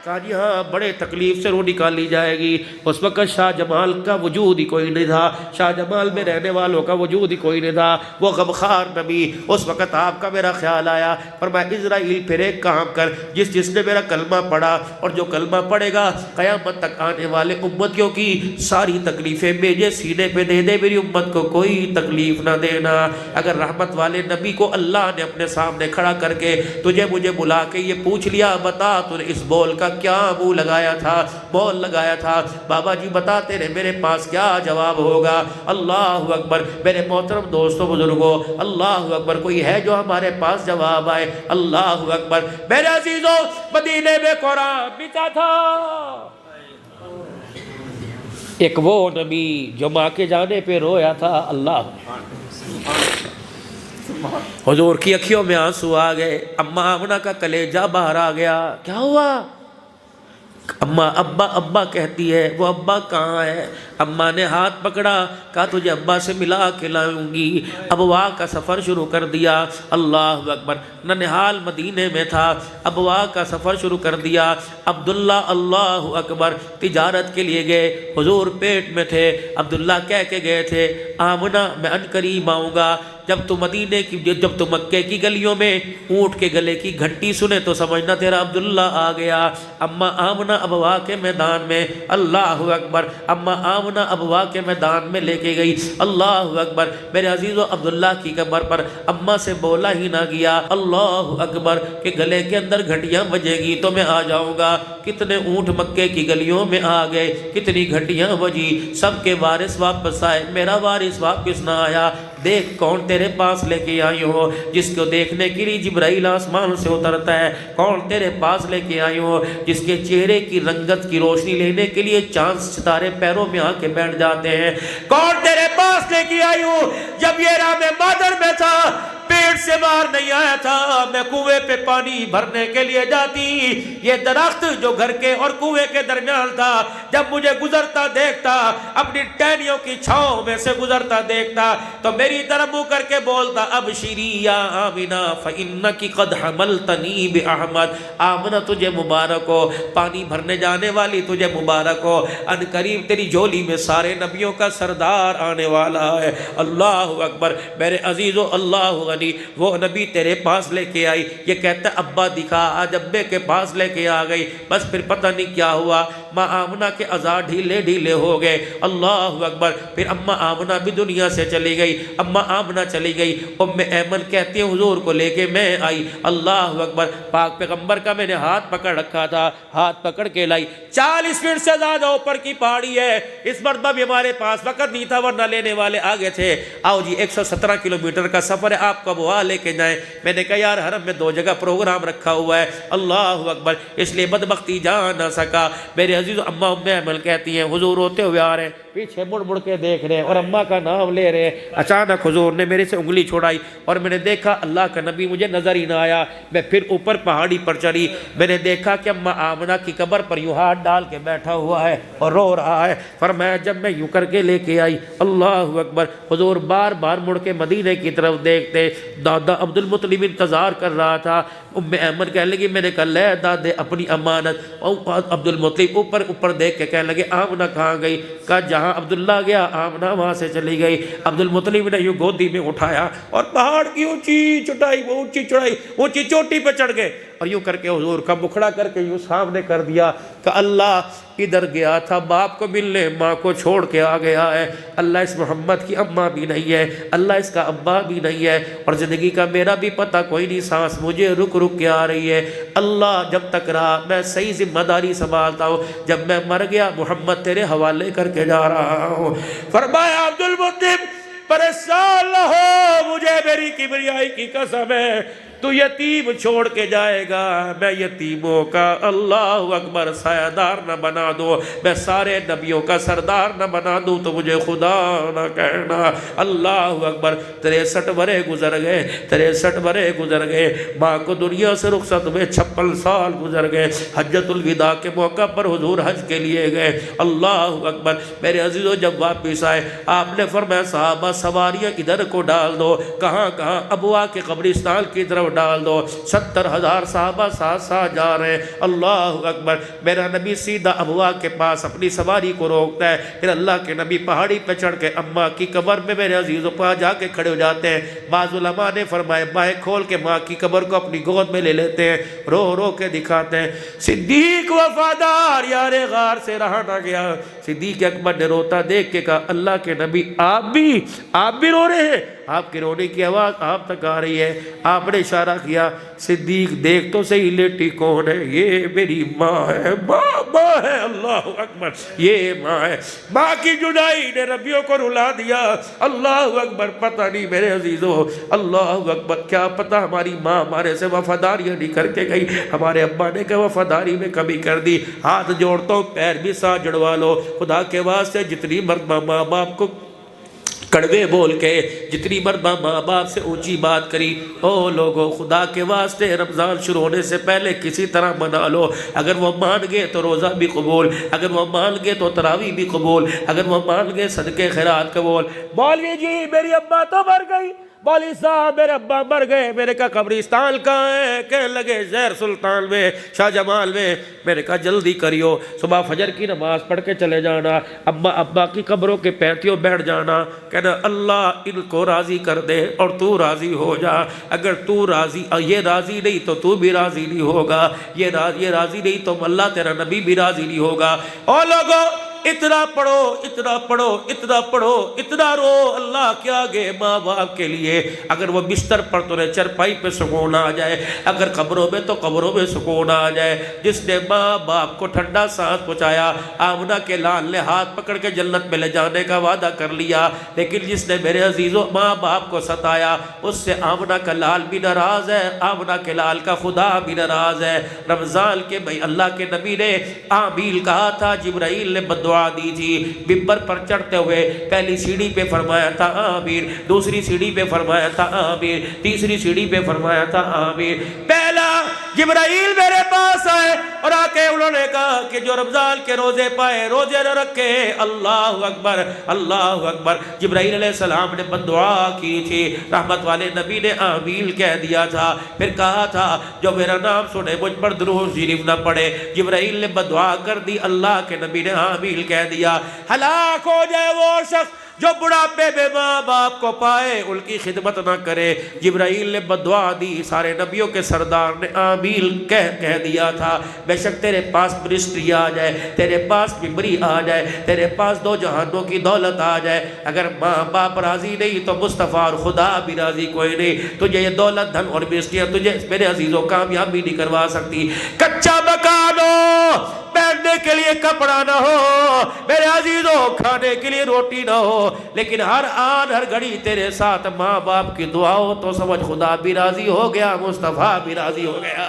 کہا جی ہاں، بڑے تکلیف سے روح نکالی جائے گی۔ اس وقت شاہ جمال کا وجود ہی کوئی نہیں تھا، شاہ جمال میں رہنے والوں کا وجود ہی کوئی نہیں تھا، وہ غمخوار نبی۔ اس وقت آپ کا میرا خیال آیا، فرمایا اسرائیل پھر ایک کام کر، جس نے میرا کلمہ پڑھا اور جو کلمہ پڑھے گا قیامت تک آنے والے امتیوں کی ساری تکلیفیں میرے سینے پہ دے دے، میری امت کو کوئی تکلیف نہ دینا۔ اگر رحمت والے نبی کو اللہ نے اپنے سامنے کھڑا کر کے تجھے مجھے بلا کے یہ پوچھ لیا بتا تو نے اس بول کا کیا منہ لگایا تھا، بول لگایا تھا، بابا جی بتا تیرے میرے پاس کیا جواب ہوگا؟ اللہ اکبر میرے محترم دوستوں بزرگوں، اللہ اکبر کوئی ہے جو ہمارے پاس جواب آئے؟ اللہ اکبر میرے عزیزوں، مدینے میں قرآن بچا تھا ایک وہ نبی جو ماں کے جانے پہ رویا تھا۔ اللہ حضور کی اکھیوں میں آنسو آ گئے، اماں آمنہ کا کلیجہ باہر آ گیا۔ کیا ہوا؟ اماں ابا ابا کہتی ہے، وہ ابا کہاں ہے؟ اماں نے ہاتھ پکڑا، کہا تجھے ابا سے ملا کے لاؤں گی۔ ابوا کا سفر شروع کر دیا۔ اللہ اکبر، ننہال مدینے میں تھا، ابوا کا سفر شروع کر دیا۔ عبداللہ اللہ اکبر تجارت کے لیے گئے، حضور پیٹ میں تھے۔ عبداللہ کہہ کے گئے تھے آمنہ میں عنقریب آؤں گا، جب تو مدینے کی جب تو مکے کی گلیوں میں اونٹ کے گلے کی گھنٹی سنے تو سمجھنا تیرا عبداللہ آ گیا۔ اماں آمنہ ابوا کے میدان میں، اللہ اکبر، اماں آمنہ ابوا کے میدان میں لے کے گئی۔ اللہ اکبر میرے عزیزو، عبداللہ کی قبر پر اماں سے بولا ہی نہ گیا اللہ اکبر کہ گلے کے اندر گھنٹیاں بجے گی تو میں آ جاؤں گا۔ کتنے اونٹ مکے کی گلیوں میں آ گئے، کتنی گھنٹیاں بجی، سب کے وارث واپس آئے، میرا وارث واپس نہ آیا۔ دیکھ کون تیرے پاس لے کے آئی ہو، جس کو دیکھنے کے لیے جبرائیل آسمان سے اترتا ہے، کون تیرے پاس لے کے آئی ہو، جس کے چہرے کی رنگت کی روشنی لینے کے لیے چاند ستارے پیروں میں آ کے بیٹھ جاتے ہیں، کون تیرے پاس لے کے آئی ہو۔ جب یہ رام مادر میں تھا، پیٹ سے باہر نہیں آیا تھا، میں کنویں پہ پانی بھرنے کے لیے جاتی، یہ درخت جو گھر کے اور کنویں کے درمیان تھا، جب مجھے گزرتا دیکھتا، اپنی ٹہنیوں کی چھاؤں میں سے گزرتا دیکھتا تو میری طرف منہ کر کے بولتا ابشری یا آمنہ فإنکی قد حملتنی بأحمد، آمنہ تجھے مبارک ہو، پانی بھرنے جانے والی تجھے مبارک ہو، ان قریب تیری جھولی میں سارے نبیوں کا سردار آنے والا ہے۔ اللہ اکبر میرے عزیزو، اللہ غنی، وہ نبی تیرے پاس لے کے آئی، یہ کہتا ہے ابا دکھا، آج ابے کے پاس لے کے آ گئی، بس پھر پتہ نہیں کیا ہوا، ماں آمنہ کے اعضاء ڈھیلے ڈھیلے ہو گئے۔ اللہ اکبر پھر اماں آمنہ بھی دنیا سے چلی گئی، اماں آمنہ چلی گئی، ام ایمن کہتی ہے حضور کو لے کے میں آئی۔ اللہ اکبر پاک پیغمبر کا میں نے ہاتھ پکڑ رکھا تھا، ہاتھ پکڑ کے لائی۔ 40 منٹ سے زیادہ اوپر کی پہاڑی ہے، اس مرتبہ بھی ہمارے پاس وقت نہیں تھا ورنہ لینے والے آگے تھے۔ آؤ جی 117 کلومیٹر کا سفر ہے، آپ کو ابوا لے کے جائیں۔ میں نے کہا یار حرم میں 2 جگہ پروگرام رکھا ہوا ہے، اللہ اکبر، اس لیے بدبختی جا نہ سکا۔ میرے عزیز اماں ام ایمن کہتی ہیں حضور ہوتے ہوئے آ رہے ہیں، پیچھے مڑ مڑ کے دیکھ رہے ہیں اور اماں کا نام لے رہے ہیں۔ اچانک حضور نے میرے سے انگلی چھوڑائی اور میں نے دیکھا اللہ کا نبی مجھے نظر ہی نہ آیا۔ میں پھر اوپر پہاڑی پر چڑھی، میں نے دیکھا کہ اماں آمنہ کی قبر پر یوں ہاتھ ڈال کے بیٹھا ہوا ہے اور رو رہا ہے۔ فرمایا جب میں یوں کر کے لے کے آئی، اللہ اکبر، حضور بار بار مڑ کے مدینے کی طرف دیکھتے، دادا عبد المطلب انتظار کر رہا تھا۔ ام ایمن کہنے لگی، میں نے کہا لے دادے اپنی امانت۔ عبد المطلب اوپر دیکھ کے کہنے لگے آمنہ کہاں گئی؟ کہا جہاں عبداللہ گیا آمنہ وہاں سے چلی گئی۔ عبد المطلب نے یوں گودی میں اٹھایا اور پہاڑ کی اونچی چٹائی، وہ اونچی چڑھائی، اونچی چوٹی پہ چڑھ گئے اور یوں کر کے حضور کا مکھڑا کر کے یوں سامنے کر دیا کہ اللہ ادھر گیا تھا باپ کو ملنے، ماں کو چھوڑ کے آ گیا ہے، اللہ اس محمد کی اماں بھی نہیں ہے، اللہ اس کا ابا بھی نہیں ہے، اور زندگی کا میرا بھی پتہ کوئی نہیں، سانس مجھے رک رک کے آ رہی ہے۔ اللہ جب تک رہا میں صحیح ذمہ داری سنبھالتا ہوں، جب میں مر گیا محمد تیرے حوالے کر کے جا رہا ہوں۔ فرمایا عبد المطلب پریشان نہ ہو، مجھے میری کبریائی کی قسم ہے، تو یتیم چھوڑ کے جائے گا، میں یتیموں کا اللہ اکبر سایہ دار نہ بنا دو، میں سارے نبیوں کا سردار نہ بنا دوں تو مجھے خدا نہ کہنا۔ اللہ اکبر 63 برے گزر گئے، 63 برے گزر گئے، ماں کو دنیا سے رخصت ہوئے 56 سال گزر گئے۔ حجۃ الوداع کے موقع پر حضور حج کے لیے گئے، اللہ اکبر میرے عزیزو جب واپس آئے آپ نے فرمایا صحابہ سواریاں ادھر کو ڈال دو، کہاں کہاں؟ ابوا کے قبرستان کی طرف ڈال دو۔ 70,000 صحابہ ساتھ ساتھ جا رہے ہیں، اللہ اکبر۔ میرا نبی سیدھا ابوا کے پاس اپنی سواری کو روکتا ہے، پھر اللہ کے نبی پہاڑی پہ چڑھ کے اماں کی قبر میں میرے عزیزوں پاس جا کے کھڑے ہو جاتے ہیں۔ بعض علماء نے فرمایا بائیں کھول کے ماں کی قبر کو اپنی گود میں لے لیتے ہیں، رو رو کے دکھاتے ہیں۔ صدیق وفادار یار غار سے رہا نہ گیا، صدیق اکبر نے روتا دیکھ کے کہا اللہ کے نبی آپ بھی رو رہے ہیں؟ آپ کے رونے کی آواز آپ تک آ رہی ہے. آپ نے اشارہ کیا صدیق دیکھ تو صحیح لیٹی کون ہے؟ یہ میری ماں ہے. ماں ہے. اللہ اکبر. یہ ماں ہے. ماں کی جدائی نے ربیوں کو رلا دیا. اللہ اکبر. پتہ نہیں میرے عزیزو، اللہ اکبر، کیا پتہ ہماری ماں ہمارے سے وفاداریاں نہیں کر کے گئی، ہمارے ابا نے کہ وفاداری میں کمی کر دی. ہاتھ جوڑتا ہوں، پیر بھی ساتھ جڑوا لو. خدا کے واسطے جتنی مرتبہ ماں باپ کو کڑوے بول کے، جتنی مرتبہ ماں باپ سے اونچی بات کری، او لوگو خدا کے واسطے رمضان شروع ہونے سے پہلے کسی طرح منا لو. اگر وہ مان گئے تو روزہ بھی قبول، اگر وہ مان گئے تو تراویح بھی قبول، اگر وہ مان گئے صدقے خیرات قبول. مولوی جی میری ابا تو مر گئی. مولوی صاحب میرے ابا مر گئے. میرے کہا قبرستان کہاں ہے؟ کہنے لگے زہر سلطان میں، شاہ جمال میں. میں نے کہا جلدی کریو، صبح فجر کی نماز پڑھ کے چلے جانا، ابا کی قبروں کے پینتیوں بیٹھ جانا، کہنا اللہ ان کو راضی کر دے اور تو راضی ہو جا. اگر تو راضی، یہ راضی نہیں تو تو بھی راضی نہیں ہوگا، یہ راضی نہیں تو اللہ تیرا نبی بھی راضی نہیں ہوگا. اور لوگوں اتنا پڑھو، اتنا پڑھو، اتنا پڑھو، اتنا رو اللہ کے آگے ماں باپ کے لیے. اگر وہ بستر پر تو چرپائی پہ سکون آ جائے، اگر قبروں میں تو قبروں میں سکون آ جائے. جس نے ماں باپ کو ٹھنڈا سانس پہنچایا، آمنہ کے لال نے ہاتھ پکڑ کے جنت میں لے جانے کا وعدہ کر لیا، لیکن جس نے میرے عزیزوں ماں باپ کو ستایا، اس سے آمنہ کا لال بھی ناراض ہے، آمنہ کے لال کا خدا بھی ناراض ہے. رمضان کے بھائی اللہ کے نبی نے آمیل کہا تھا، جبرائیل نے دعا دی تھی. ممبر پر چڑھتے ہوئے پہلی سیڑھی پہ فرمایا تھا آمین، دوسری سیڑھی پہ فرمایا تھا آمین، تیسری سیڑھی پہ فرمایا تھا آمین. پہلا جبرائیل میرے پاس آئے اور آ کے انہوں نے کہا کہ جو رمضان کے روزے پائے روزے نہ رکھے. اللہ اکبر، اللہ اکبر. جبرائیل علیہ السلام نے بددعا کی تھی، رحمت والے نبی نے آمین کہہ دیا تھا. پھر کہا تھا جو میرا نام سنے مجھ پر درود شریف نہ پڑھے. جبرائیل نے بددعا کر دی، اللہ کے نبی نے آمین کہہ دیا. ہلاک ہو جائے وہ شخص جو بڑھاپے میں ماں باپ کو پائے ان کی خدمت نہ کرے. جبرائیل نے بددعا دی، سارے نبیوں کے سردار نے آمین کہہ دیا تھا. بے شک تیرے پاس منسٹری آ جائے، تیرے پاس ممبری آ جائے، تیرے پاس دو جہانوں کی دولت آ جائے، اگر ماں باپ راضی نہیں تو مصطفیٰ اور خدا بھی راضی کوئی نہیں. تجھے یہ دولت دھن اور منسٹریاں تجھے میرے عزیزوں کامیابی نہیں کروا سکتی. کچا مکان ہو، پہننے کے لیے کپڑا نہ ہو، میرے عزیزوں کھانے کے لیے روٹی نہ ہو، لیکن ہر آن ہر گھڑی تیرے ساتھ ماں باپ کی دعا ہو تو سمجھ خدا بھی راضی ہو گیا، مصطفیٰ بھی راضی ہو گیا.